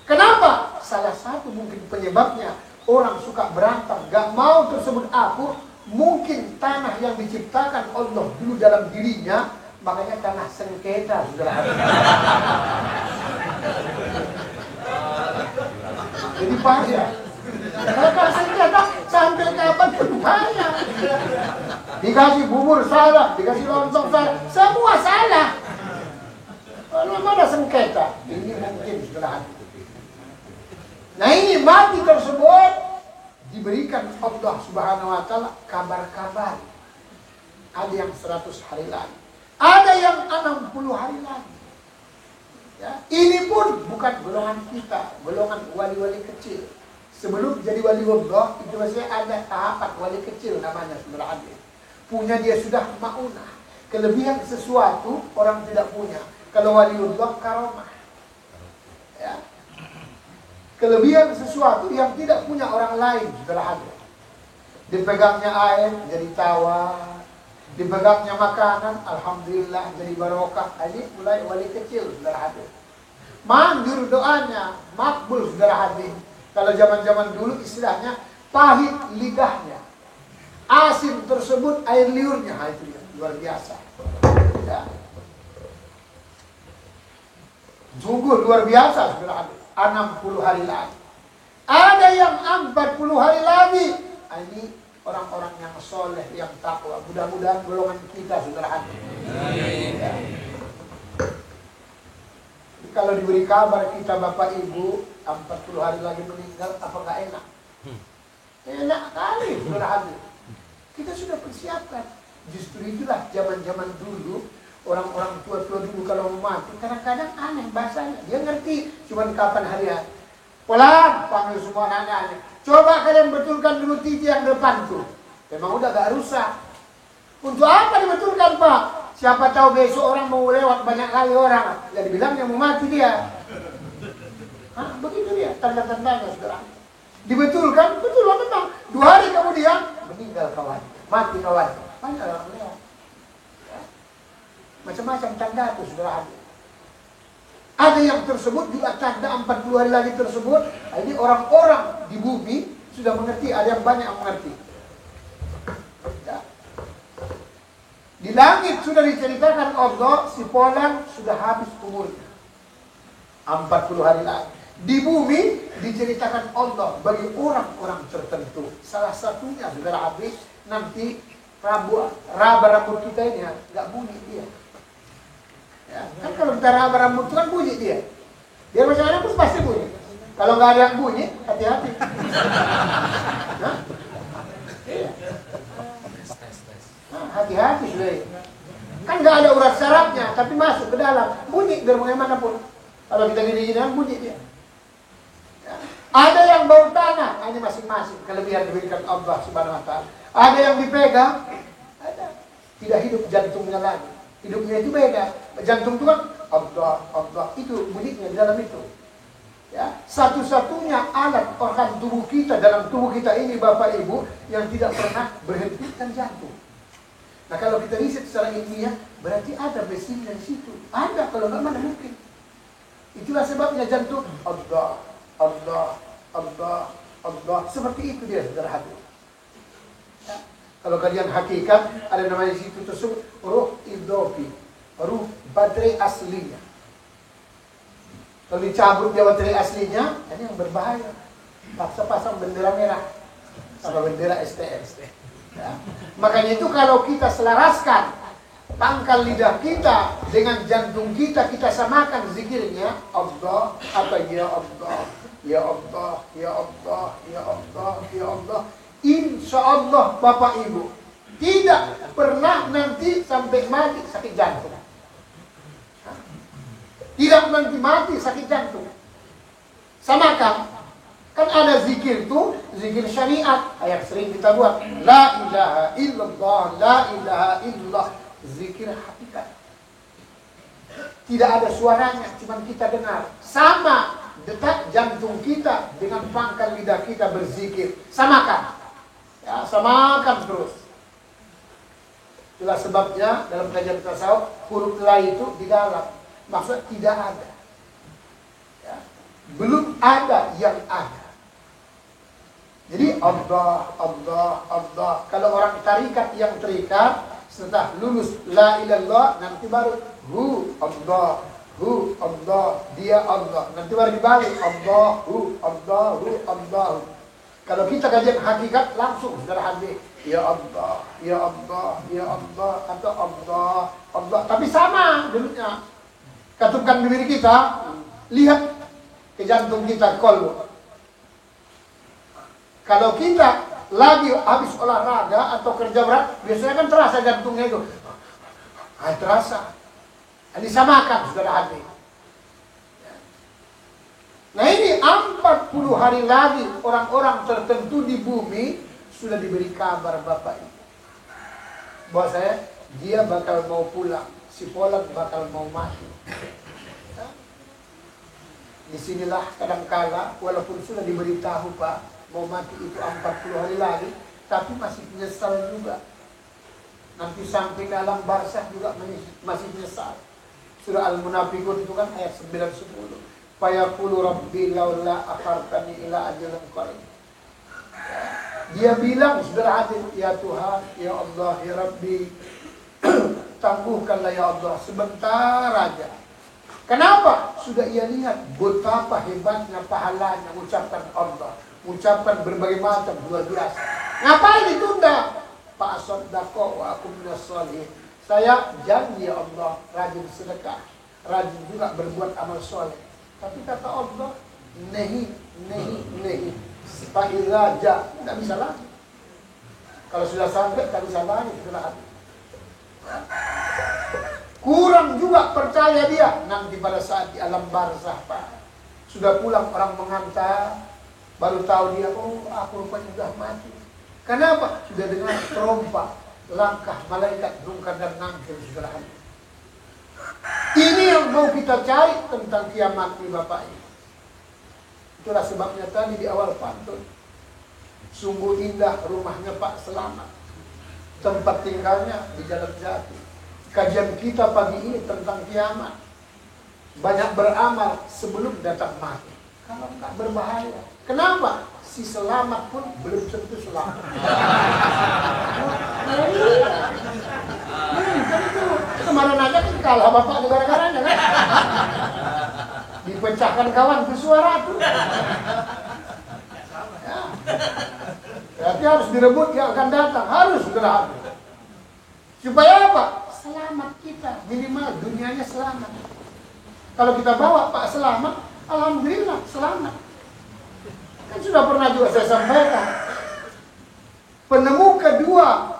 Kenapa? Salah satu mungkin penyebabnya orang suka berantem, nggak mau tersebut aku. Mungkin tanah yang diciptakan Allah dulu dalam dirinya, makanya tanah sengketa sudah ada. Jadi bahaya. Kalau sengketa sampai kapan pun bahaya. Dikasih bubur salah, dikasih lontong salah, semua salah. Kalau mana sengketa, ini mungkin sudah ada. Nah ini mati tersebut diberikan Allah Subhanahu wa Ta'ala kabar-kabar. Ada yang 100 hari lagi, ada yang 60 hari lagi. Ya, ini pun bukan golongan kita, golongan wali-wali kecil. Sebelum jadi wali Allah, itu masih ada tahapan wali kecil namanya sebenarnya. Punya dia sudah maunah. Kelebihan sesuatu orang tidak punya. Kalau wali Allah karomah. Ya. Kelebihan sesuatu yang tidak punya orang lain sudah ada. Dipegangnya air jadi tawar, dipegangnya makanan, alhamdulillah jadi barokah. Ini mulai wali kecil sudah ada. Manjur doanya, makbul sudah hadir. Kalau zaman-zaman dulu istilahnya pahit lidahnya, asin tersebut air liurnya, itu dia, luar biasa. Ya. Sungguh luar biasa sudah hadir. 60 hari lagi. Ada yang 40 hari lagi. Ini orang-orang yang soleh, yang takwa. Mudah-mudahan golongan kita sudah hadir. Ya. Kalau diberi kabar kita Bapak Ibu 40 hari lagi meninggal, apakah enak? Enak kali sudah hadir. Kita sudah persiapkan. Justru itulah zaman-zaman dulu, orang-orang tua-tua dulu kalau mau mati kadang-kadang aneh bahasanya. Dia ngerti cuman kapan harinya. Pulang, panggil semua anak-anaknya. Coba kalian betulkan dulu TV yang depan tuh. Memang udah gak rusak. Untuk apa dibetulkan, Pak? Siapa tahu besok orang mau lewat banyak kali orang. Ya dibilangnya mau mati dia. Hah, begitu dia, tanda-tandanya saudara. Dibetulkan, betul memang. 2 hari kemudian meninggal kawan, mati kawan. Banyak orang lewat. Ya. Macam-macam tanda itu saudara. Ada yang tersebut juga tanda 40 hari lagi tersebut. Ini orang-orang di bumi sudah mengerti, ada yang banyak yang mengerti. Ya. Di langit sudah diceritakan Allah, si Polan sudah habis umurnya. 40 hari lagi. Di bumi diceritakan Allah bagi orang-orang tertentu. Salah satunya saudara habis nanti raba rambut kita ini nggak bunyi dia. Ya, kan kalau kita raba rambut itu kan bunyi dia. Biar macam mana pun pasti bunyi. Kalau nggak ada yang bunyi, hati-hati. Nah, hati-hati sudah. Kan nggak ada urat sarafnya, tapi masuk ke dalam bunyi biar bagaimanapun. Kalau kita gini-gini kan bunyi dia. Ada yang bau tanah, ini masing-masing kelebihan diberikan Allah Subhanahu wa taala. Ada yang dipegang, ada tidak hidup jantungnya lagi. Hidupnya itu beda. Jantung itu kan Allah itu bunyinya di dalam itu. Ya, satu-satunya alat organ tubuh kita dalam tubuh kita ini Bapak Ibu yang tidak pernah berhenti kan jantung. Nah, kalau kita riset secara ilmiah berarti ada mesin di situ. Ada, kalau nggak mana mungkin. Itulah sebabnya jantung Allah. Seperti itu dia saudara hati. Ya. Kalau kalian hakikat ada namanya di situ tersebut ruh idofi, ruh baterai aslinya. Kalau dicabut dia baterai aslinya, ini yang berbahaya. Paksa pasang bendera merah sama bendera STS. Ya. Makanya itu kalau kita selaraskan pangkal lidah kita dengan jantung kita, kita samakan zikirnya Allah atau ya Allah. Ya Allah, ya Allah, ya Allah, ya Allah. Insya Allah Bapak Ibu tidak pernah nanti sampai mati sakit jantung. Tidak nanti mati sakit jantung. Samakan. Kan ada zikir itu, zikir syariat. Yang sering kita buat. La ilaha illallah, la ilaha illallah. Zikir hakikat. Tidak ada suaranya, cuma kita dengar. Sama detak jantung kita dengan pangkal lidah kita berzikir. Samakan. Ya, samakan terus. Itulah sebabnya dalam kajian tasawuf huruf la itu di dalam. Maksud tidak ada. Ya. Belum ada yang ada. Jadi Allah, Allah, Allah. Kalau orang tarikat yang terikat setelah lulus la ilallah nanti baru hu Allah. Allah, dia Allah. Nanti baru dibalik Allahu, Allahu, Allahu. Kalau kita kajian hakikat langsung saudara habis. Ya Allah, ya Allah, ya Allah, atau Allah, Allah. Tapi sama dulunya. Katupkan bibir kita, lihat ke jantung kita kolbu. Kalau kita lagi habis olahraga atau kerja berat, biasanya kan terasa jantungnya itu. Terasa. Ini samakan saudara hati. Nah ini 40 hari lagi orang-orang tertentu di bumi sudah diberi kabar Bapak Ibu. Bahwa dia bakal mau pulang. Si Polan bakal mau mati. Disinilah kadangkala walaupun sudah diberitahu Pak mau mati itu 40 hari lagi, tapi masih menyesal juga. Nanti sampai ke alam barzakh juga masih menyesal. Surah Al-Munafiqun itu kan ayat 9-10. Fayaqulu rabbi laula akhartani ila ajalin qarib. Dia bilang saudara hati, ya Tuhan, ya Allah, ya Rabbi, tangguhkanlah ya Allah sebentar aja. Kenapa? Sudah ia lihat betapa hebatnya pahalanya mengucapkan Allah, mengucapkan berbagai macam luar biasa. Ngapain ditunda? Pak Sodako wa aku minas sholihin. Saya janji ya Allah rajin sedekah, rajin juga berbuat amal soleh. Tapi kata Allah, nehi. Fa'idza ja, tidak bisa lagi. Kalau sudah sampai, tidak bisa lagi. Kurang juga percaya dia. Nanti pada saat di alam barzakh Pak, sudah pulang orang mengantar, baru tahu dia, oh aku rupanya sudah mati. Kenapa? Sudah dengar trompa, langkah malaikat bungkar dan nangkil saudara. Ini yang mau kita cari tentang kiamat nih Bapak Ibu. Itulah sebabnya tadi di awal pantun, sungguh indah rumahnya Pak Selamat, tempat tinggalnya di Jalan Jati. Kajian kita pagi ini tentang kiamat. Banyak beramal sebelum datang mati. Kalau enggak berbahaya. Kenapa? Si selamat pun belum tentu selamat. Kan itu kemarin aja kan kalah bapak negara-negaranya kan. Dipecahkan kawan ke suara tuh. Ya. Berarti harus direbut yang akan datang. Harus segera. Supaya apa? Selamat kita. Minimal dunianya selamat. Kalau kita bawa Pak Selamat, alhamdulillah selamat. Kan sudah pernah juga saya sampaikan. Penemu kedua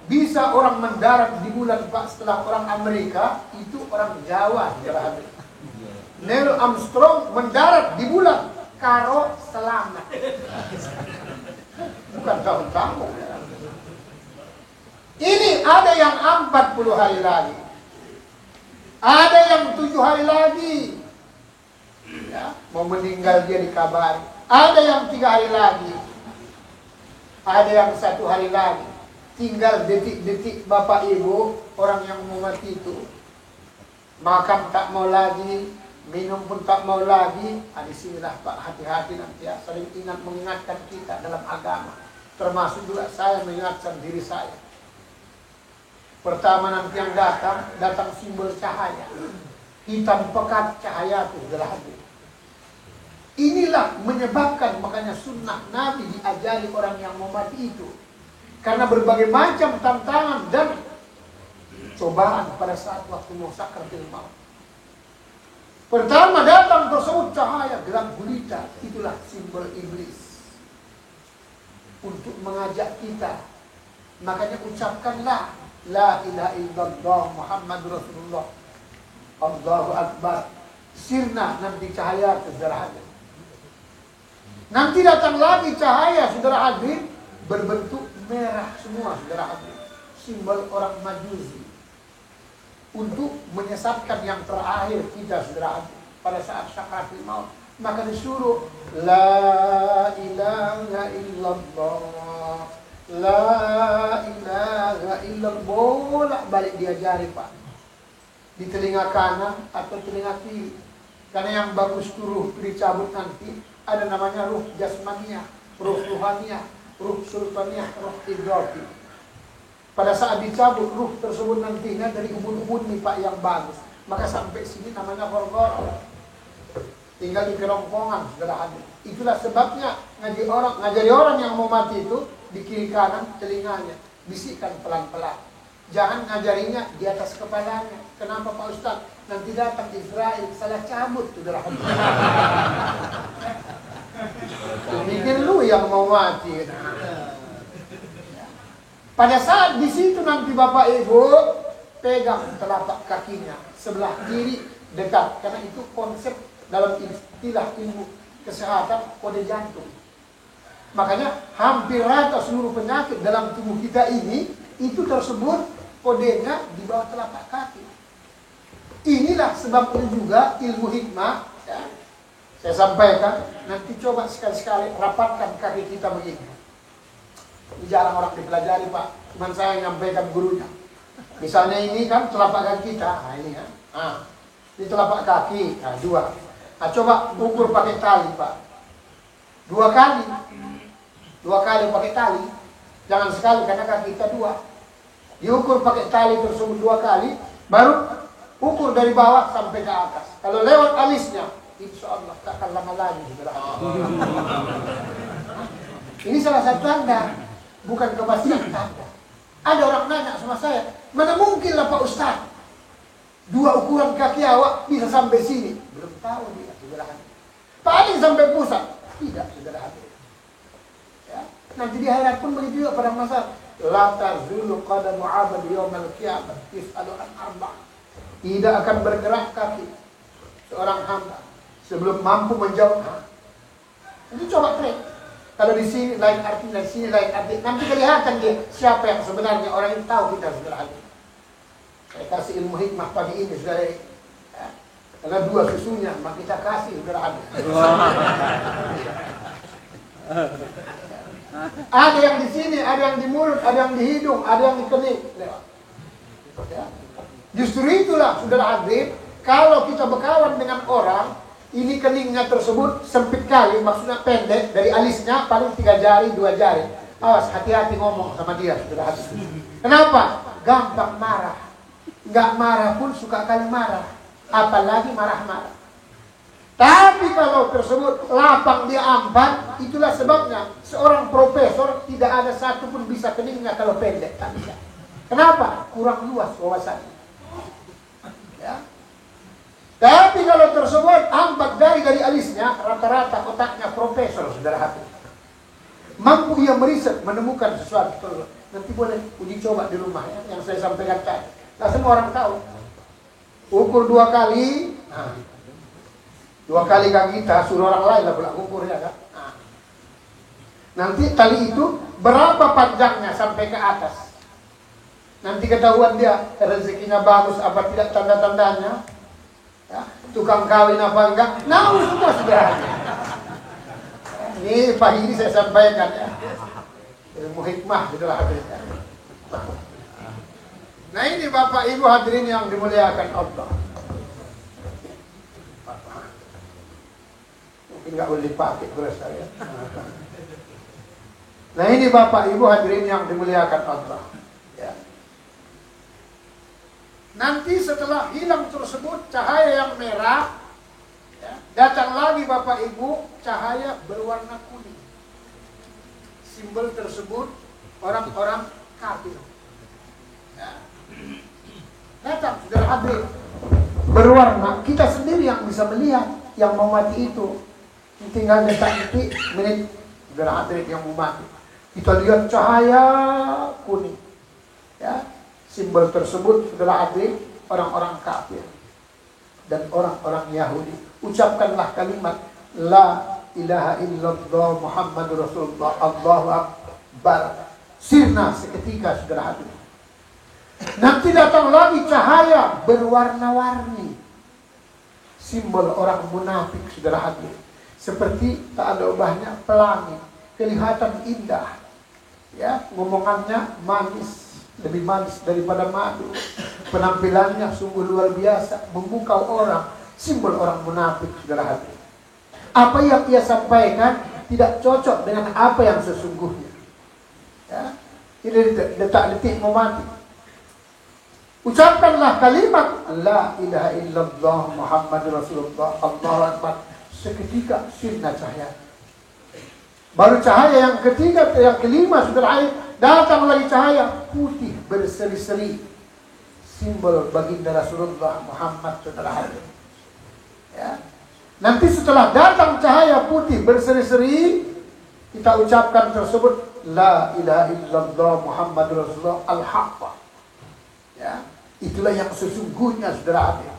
bisa orang mendarat di bulan Pak setelah orang Amerika itu orang Jawa. Neil Armstrong mendarat di bulan karo selamat. Bukan tahun-tahun. Ini ada yang 40 hari lagi. Ada yang 7 hari lagi. Ya, mau meninggal dia dikabari. Ada yang 3 hari lagi. Ada yang 1 hari lagi. Tinggal detik-detik Bapak Ibu, orang yang mau mati itu. Makan tak mau lagi, minum pun tak mau lagi. Disinilah Pak, hati-hati nanti ya. Saling ingat mengingatkan kita dalam agama. Termasuk juga saya mengingatkan diri saya. Pertama nanti yang datang simbol cahaya. Hitam pekat cahaya itu adalah hadir. Inilah menyebabkan makanya sunnah Nabi diajari orang yang mau mati itu. Karena berbagai macam tantangan dan cobaan pada saat waktu mau sakaratul maut. Pertama datang tersebut cahaya gelap gulita. Itulah simbol iblis. Untuk mengajak kita. Makanya ucapkanlah La ilaha illallah Muhammadur Rasulullah. Allahu Akbar. Sirna nanti cahaya saudara hadir. Nanti datang lagi cahaya saudara hadir berbentuk merah semua saudara hadir. Simbol orang Majusi. Untuk menyesatkan yang terakhir kita saudara hadir pada saat sakaratul maut. Maka disuruh La ilaha illallah. La ilaha illallah. Bolak-balik diajari Pak. Di telinga kanan atau telinga kiri. Karena yang bagus itu ruh dicabut nanti. Ada namanya ruh jasmaniah, ruh ruhaniah, ruh sultaniah, ruh idrafi. Pada saat dicabut ruh tersebut nantinya dari ubun-ubun nih Pak yang bagus. Maka sampai sini namanya gorgor. Tinggal di kerongkongan saudara hadir. Itulah sebabnya ngajari orang yang mau mati itu di kiri kanan telinganya, bisikkan pelan-pelan. Jangan ngajarinya di atas kepalanya. Kenapa Pak Ustaz? Nanti datang Israel salah cabut saudara hadir. Mikir lu yang mau mati. Pada saat di situ nanti Bapak Ibu pegang telapak kakinya sebelah kiri dekat, karena itu konsep dalam istilah ilmu kesehatan kode jantung. Makanya hampir rata seluruh penyakit dalam tubuh kita ini itu tersebut kodenya di bawah telapak kaki. Inilah sebabnya juga ilmu hikmah ya. Saya sampaikan, nanti coba sekali-sekali rapatkan kaki kita begini. Ini jarang orang dipelajari Pak, cuman saya nyampaikan gurunya. Misalnya ini kan telapak kaki kita, nah ini kan. Ini telapak kaki, nah 2. Nah coba ukur pakai tali Pak. 2 kali. 2 kali pakai tali. Jangan sekali karena kaki kita 2. Diukur pakai tali tersebut 2 kali, baru ukur dari bawah sampai ke atas. Kalau lewat alisnya, insya Allah tak akan lama lagi. Ini salah satu tanda, bukan kepastian tanda. Ada orang nanya sama saya, mana mungkin lah Pak Ustaz 2 ukuran kaki awak bisa sampai sini? Belum tahu dia, saudara hadir. Paling sampai pusat, tidak saudara hadir. Ya. Nanti di akhirat pun begitu juga pada masa la tazulu qadamu 'abd yaumil qiyamah yus'alu an arba'. Tidak akan bergerak kaki seorang hamba sebelum mampu menjawab. Ini coba trik. Kalau di sini lain artinya, di sini lain arti. Nanti kelihatan dia siapa yang sebenarnya orang yang tahu kita saudara. Saya kasih ilmu hikmah pagi ini saudara. Ya. Karena dua susunya, maka kita kasih saudara. Ada yang di sini, ada yang di mulut, ada yang di hidung, ada yang di kening. Ya. Justru itulah saudara Habib, kalau kita berkawan dengan orang, ini keningnya tersebut sempit kali, maksudnya pendek, dari alisnya paling 3 jari, 2 jari. Awas, hati-hati ngomong sama dia, saudara Habib. Kenapa? Gampang marah. Nggak marah pun suka kali marah. Apalagi marah-marah. Tapi kalau tersebut lapang dia ampan, itulah sebabnya seorang profesor tidak ada satu pun bisa keningnya kalau pendek. Tak bisa. Kenapa? Kurang luas wawasannya. Ya. Tapi kalau tersebut ambat dari alisnya, rata-rata otaknya profesor, saudara Habib. Mampu ia meriset, menemukan sesuatu. Nanti boleh uji coba di rumah ya, yang saya sampaikan tadi. Nah, semua orang tahu. Ukur 2 kali, nah, 2 kali kaki kita, suruh orang lain lah pula ukur ya kan. Nah. Nanti tali itu berapa panjangnya sampai ke atas. Nanti ketahuan dia rezekinya bagus apa tidak tanda-tandanya. Ya, tukang kawin apa enggak? Nah, semua sudah. Ini pagi ini saya sampaikan ya. Ilmu hikmah itulah hadirnya. Nah, ini Bapak Ibu hadirin yang dimuliakan Allah. Mungkin enggak boleh dipakai terus ya. Nah, ini Bapak Ibu hadirin yang dimuliakan Allah. Ya. Nanti setelah hilang tersebut cahaya yang merah, ya, datang lagi Bapak Ibu cahaya berwarna kuning. Simbol tersebut orang-orang kafir. Ya. Datang saudara Habib berwarna, kita sendiri yang bisa melihat yang mau mati itu. Tinggal detik-detik menit saudara Habib yang mau mati. Kita lihat cahaya kuning. Ya. Simbol tersebut saudara Habib orang-orang kafir dan orang-orang Yahudi. Ucapkanlah kalimat La ilaha illallah Muhammadur Rasulullah Allahu Akbar. Sirna seketika saudara Habib. Nanti datang lagi cahaya berwarna-warni. Simbol orang munafik saudara Habib. Seperti tak ada ubahnya pelangi. Kelihatan indah. Ya, ngomongannya manis. Lebih manis daripada madu. Penampilannya sungguh luar biasa, memukau orang. Simbol orang munafik saudara Habib. Apa yang ia sampaikan tidak cocok dengan apa yang sesungguhnya. Ya, ini detak-detik mau mati. Ucapkanlah kalimat La ilaha illallah Muhammadur Rasulullah Allahu Akbar. Seketika sirna cahaya. Baru cahaya yang ketiga, yang kelima saudara Habib. Datang lagi cahaya putih berseri-seri. Simbol baginda Rasulullah Muhammad saudara Habib. Ya. Nanti setelah datang cahaya putih berseri-seri, kita ucapkan tersebut La ilaha illallah Muhammadur Rasulullah al-haqqa. Ya. Itulah yang sesungguhnya saudara Habib.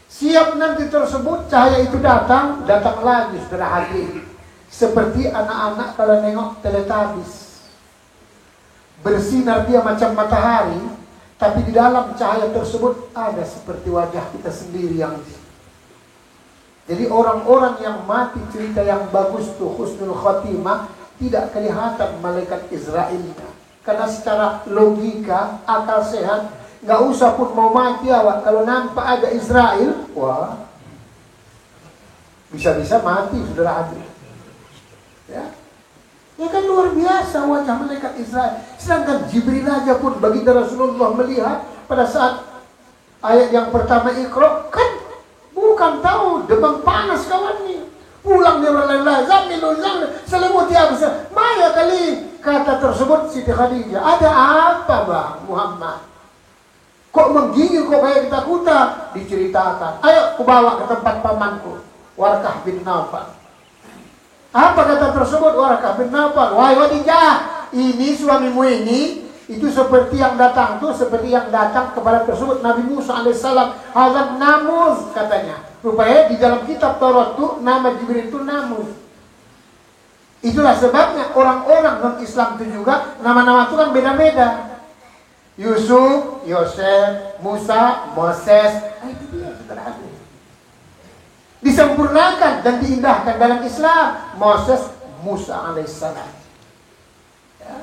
Siap nanti tersebut cahaya itu datang lagi saudara Habib. Seperti anak-anak kalau nengok Teletubbies. Bersinar dia macam matahari, tapi di dalam cahaya tersebut ada seperti wajah kita sendiri yang. Jadi orang-orang yang mati cerita yang bagus tuh husnul khotimah tidak kelihatan malaikat Israelnya. Karena secara logika, akal sehat, nggak usah pun mau mati awak. Kalau nampak ada Israel, wah, bisa-bisa mati saudara Habib. Ya. Ya kan luar biasa wajah malaikat Israel. Sedangkan Jibril aja pun baginda Rasulullah melihat pada saat ayat yang pertama Iqra, kan bukan tahu demam panas kawan nih. Pulang dia berlari, zamilun selimut dia besar. Maya kali kata tersebut Siti Khadijah. Ada apa bang Muhammad? Kok menggigil kok kayak ketakutan? Diceritakan. Ayo ku bawa ke tempat pamanku Warqah bin Nawfal. Apa kata tersebut? Warqah bin Nawfal, wahai Khadijah, ini suamimu ini itu seperti yang datang tuh, seperti yang datang kepada tersebut Nabi Musa alaihissalam. Hazab Namuz katanya. Rupanya di dalam kitab Taurat tuh nama Jibril itu Namuz. Itulah sebabnya orang-orang non-Islam itu juga nama-nama itu kan beda-beda. Yusuf, Yosef, Musa, Moses. Itu dia saudara hadirin. Disempurnakan dan diindahkan dalam Islam. Moses, Musa alaihissalam. Ya.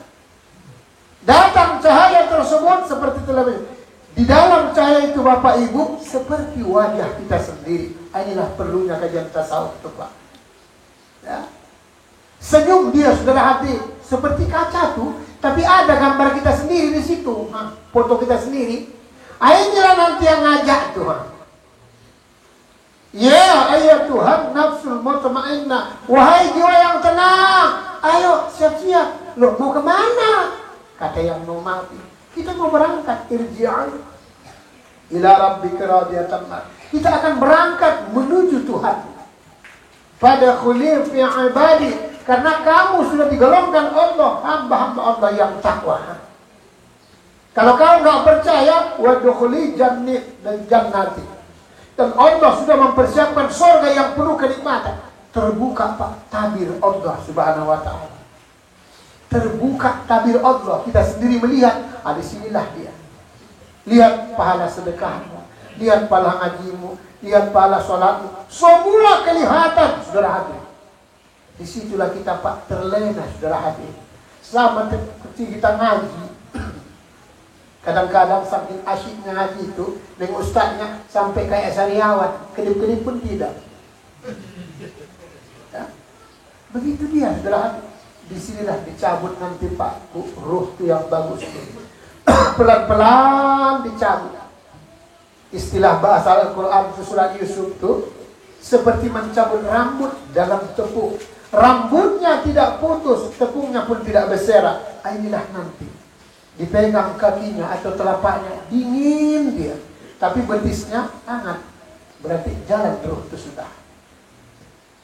Datang cahaya tersebut seperti telah di dalam cahaya itu Bapak Ibu seperti wajah kita sendiri. Inilah perlunya kajian tasawuf itu Pak. Ya. Senyum dia saudara hati seperti kaca tuh, tapi ada gambar kita sendiri di situ, foto kita sendiri. Inilah nanti yang ngajak Tuhan. Ya ayat Tuhan nafsul mutmainnah, wahai jiwa yang tenang, ayo siap-siap. Loh mau kemana? Kata yang mau mati. Kita mau berangkat, irji'an ila rabbika radiyatan mar. Kita akan berangkat menuju Tuhan. Pada khulif fi ibadi, karena kamu sudah digolongkan Allah, hamba-hamba Allah yang takwa. Kalau kamu nggak percaya, wadkhuli jannati. Dan Allah sudah mempersiapkan surga yang penuh kenikmatan. Terbuka Pak tabir Allah Subhanahu wa taala. Terbuka tabir Allah, kita sendiri melihat, di sinilah dia. Lihat pahala sedekahmu, lihat pahala ngajimu, lihat pahala sholatmu, semua kelihatan saudara hadirin. Disitulah kita Pak terlena saudara hadirin. Sama seperti kita ngaji. Kadang-kadang saking asyiknya ngaji itu, dengan ustaznya sampai kayak sariawan, kedip-kedip pun tidak. Ya. Begitu dia saudara hadirin. Disinilah dicabut nanti Pak ruh itu yang bagus. Pelan-pelan dicabut. Istilah bahasa Al-Quran surat Yusuf itu seperti mencabut rambut dalam tepung. Rambutnya tidak putus, tepungnya pun tidak berserak. Inilah nanti dipegang kakinya atau telapaknya, dingin dia, tapi betisnya hangat. Berarti jalan ruh itu sudah.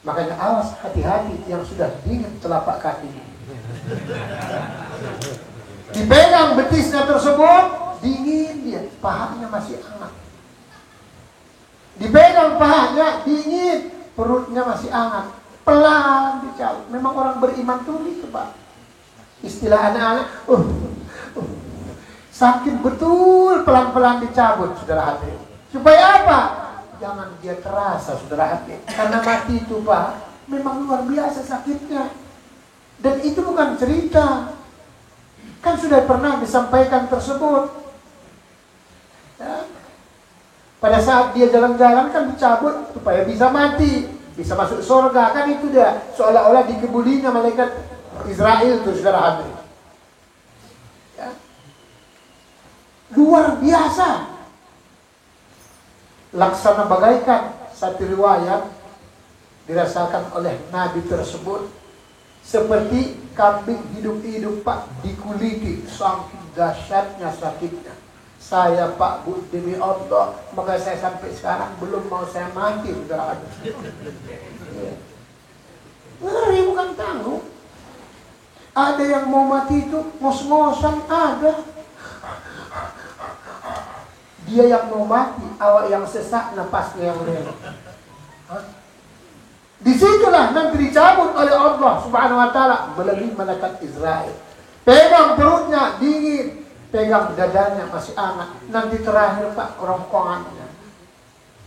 Makanya awas, hati-hati yang sudah dingin telapak kakinya. Dipegang betisnya tersebut, dingin dia, pahanya masih hangat. Dipegang pahanya, dingin, perutnya masih hangat. Pelan dicabut. Memang orang beriman tuh gitu Pak. Istilah anak-anak, sakit betul, pelan-pelan dicabut saudara hati. Supaya apa? Jangan dia terasa saudara hati. Karena mati itu Pak, memang luar biasa sakitnya. Dan itu bukan cerita. Kan sudah pernah disampaikan tersebut. Ya. Pada saat dia jalan-jalan kan dicabut supaya bisa mati, bisa masuk surga. Kan itu dia, seolah-olah dikebulinya malaikat Israel itu saudara hadirin. Ya. Luar biasa. Laksana bagaikan satu riwayat dirasakan oleh Nabi tersebut seperti kambing hidup-hidup Pak dikuliti, saking dahsyatnya sakitnya. Saya Pak Bu demi Allah, maka saya sampai sekarang belum mau saya mati saudara hadirin. Ya. Ngeri bukan tanggung. Ada yang mau mati itu ngos-ngosan ada. Dia yang mau mati, awak yang sesak, napasnya yang rela. Disitulah nanti dicabut oleh Allah Subhanahu wa taala melalui malaikat Israel. Pegang perutnya dingin, pegang dadanya masih hangat. Nanti terakhir Pak kerongkongannya.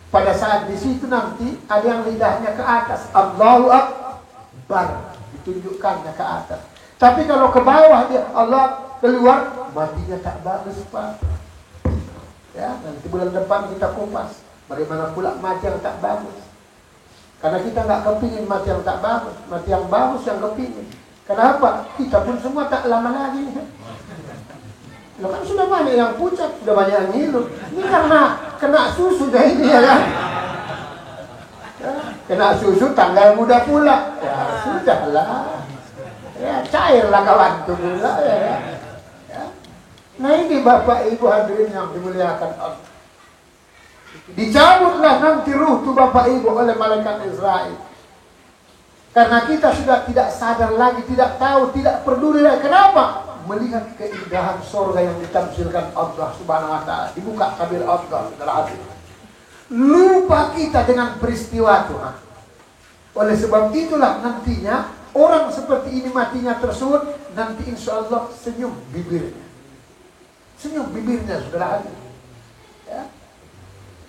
Pada saat di situ nanti ada yang lidahnya ke atas, Allahu Akbar, ditunjukkannya ke atas. Tapi kalau ke bawah dia Allah keluar, matinya tak bagus Pak. Ya, nanti bulan depan kita kupas bagaimana pula mati yang tak bagus. Karena kita nggak kepingin mati yang tak bagus, mati yang bagus yang kepingin. Kenapa? Kita pun semua tak lama lagi. Loh kan sudah banyak yang pucat, sudah banyak yang ngilu. Ini karena kena susu dah ini ya kan. Ya, kena susu tanggal muda pula. Ya sudahlah. Ya cairlah kawan itu pula ya. Nah ini Bapak Ibu hadirin yang dimuliakan Allah. Dicabutlah nanti ruh tu Bapak Ibu oleh malaikat Israel. Karena kita sudah tidak sadar lagi, tidak tahu, tidak peduli lagi. Kenapa? Melihat keindahan surga yang ditampilkan Allah Subhanahu wa taala. Dibuka tabir Allah dalam hati. Lupa kita dengan peristiwa Tuhan. Oleh sebab itulah nantinya Orang seperti ini matinya tersebut, nanti insya Allah senyum bibirnya. Senyum bibirnya, saudara hati. Ya.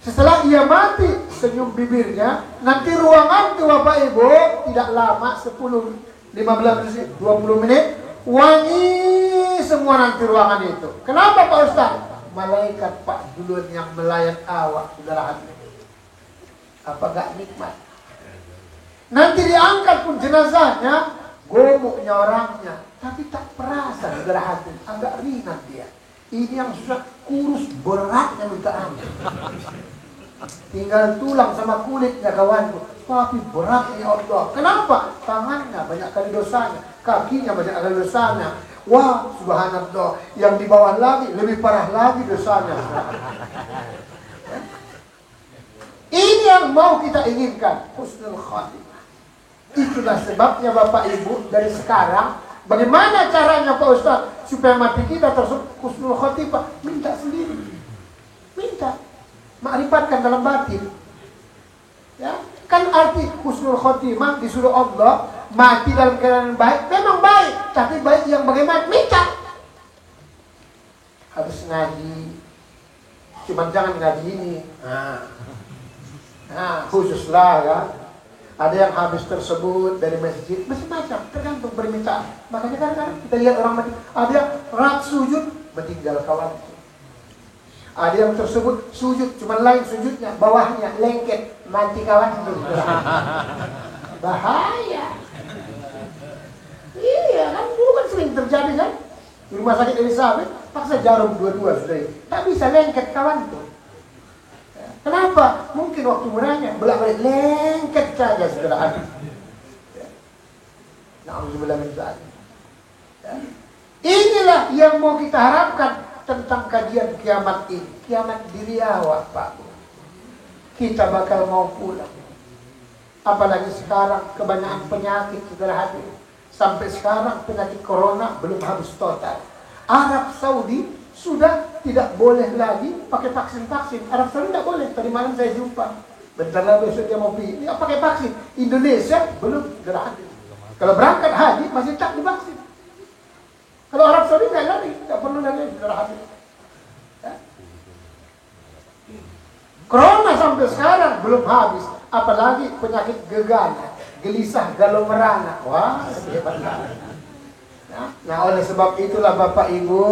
Setelah ia mati, senyum bibirnya, nanti ruangan itu Bapak Ibu, tidak lama, 10, 15 menit, 20 menit, wangi semua nanti ruangan itu. Kenapa Pak Ustaz? Malaikat Pak duluan yang melayan awak, saudara hati. Apa gak nikmat? Nanti diangkat pun jenazahnya, gomoknya orangnya, tapi tak perasa, saudara hati, agak ringan dia. Ini yang susah kurus beratnya minta ampun. Tinggal tulang sama kulitnya kawanku, tapi beratnya ya Allah. Kenapa? Tangannya banyak kali dosanya, kakinya banyak kali dosanya. Wah, subhanallah, yang di bawah lagi lebih parah lagi dosanya. Ini yang mau kita inginkan, husnul khatimah. Itulah sebabnya Bapak Ibu dari sekarang, bagaimana caranya Pak Ustaz supaya mati kita tersebut husnul khatimah? Minta sendiri, minta, makrifatkan dalam batin. Ya, kan arti husnul khatimah disuruh Allah mati dalam keadaan baik, memang baik, tapi baik yang bagaimana? Minta. Harus ngaji, cuman jangan ngaji ini. Khususlah kan. Ada yang habis tersebut dari masjid, macam-macam, tergantung permintaan. Makanya kadang-kadang kita lihat orang mati, ada yang rak sujud, meninggal kawan. Ada yang tersebut sujud, cuma lain sujudnya, bawahnya lengket, mati kawan. Bahaya. Iya kan, dulu kan sering terjadi kan. Di rumah sakit Elizabeth, paksa jarum dua-dua sudah itu. Tak bisa lengket kawan tuh. Kenapa? Mungkin waktu murahnya belak-balik lengket saja segera habis. Na'udzubillah min dzalik. Inilah yang mau kita harapkan tentang kajian kiamat ini. Kiamat diri awak, Pak. Kita bakal mau pulang. Apalagi sekarang kebanyakan penyakit segera hadir. Sampai sekarang penyakit corona belum habis total. Arab Saudi sudah tidak boleh lagi pakai vaksin-vaksin. Arab Saudi tidak boleh. Tadi malam saya jumpa. Bentar lagi besok dia mau pilih. Dia pakai vaksin. Indonesia belum gratis. Kalau berangkat haji masih tak divaksin. Kalau Arab Saudi tidak lagi, tidak perlu lagi gratis. Ya. Corona sampai sekarang belum habis. Apalagi penyakit gegana, gelisah, galau merana. Wah, hebat banget. Nah, oleh sebab itulah Bapak Ibu,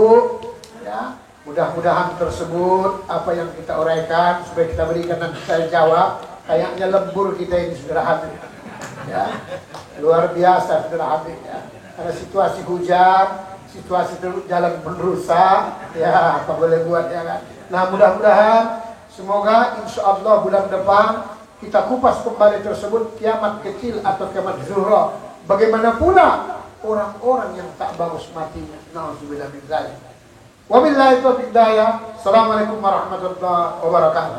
ya, mudah-mudahan tersebut apa yang kita uraikan supaya kita berikan dan saya jawab. Kayaknya lembur kita ini sudah hadir, ya, luar biasa sudah hadir, ya. Karena situasi hujan, situasi jalan merusak, ya, apa boleh buat, ya kan. Nah, mudah-mudahan semoga insya Allah bulan depan kita kupas kembali tersebut kiamat kecil atau kiamat zuhra. Bagaimana pula orang-orang yang tak bagus matinya. Na'udzubillah min dzalik. Wabillahi taufiq hidayah. Assalamualaikum warahmatullahi wabarakatuh.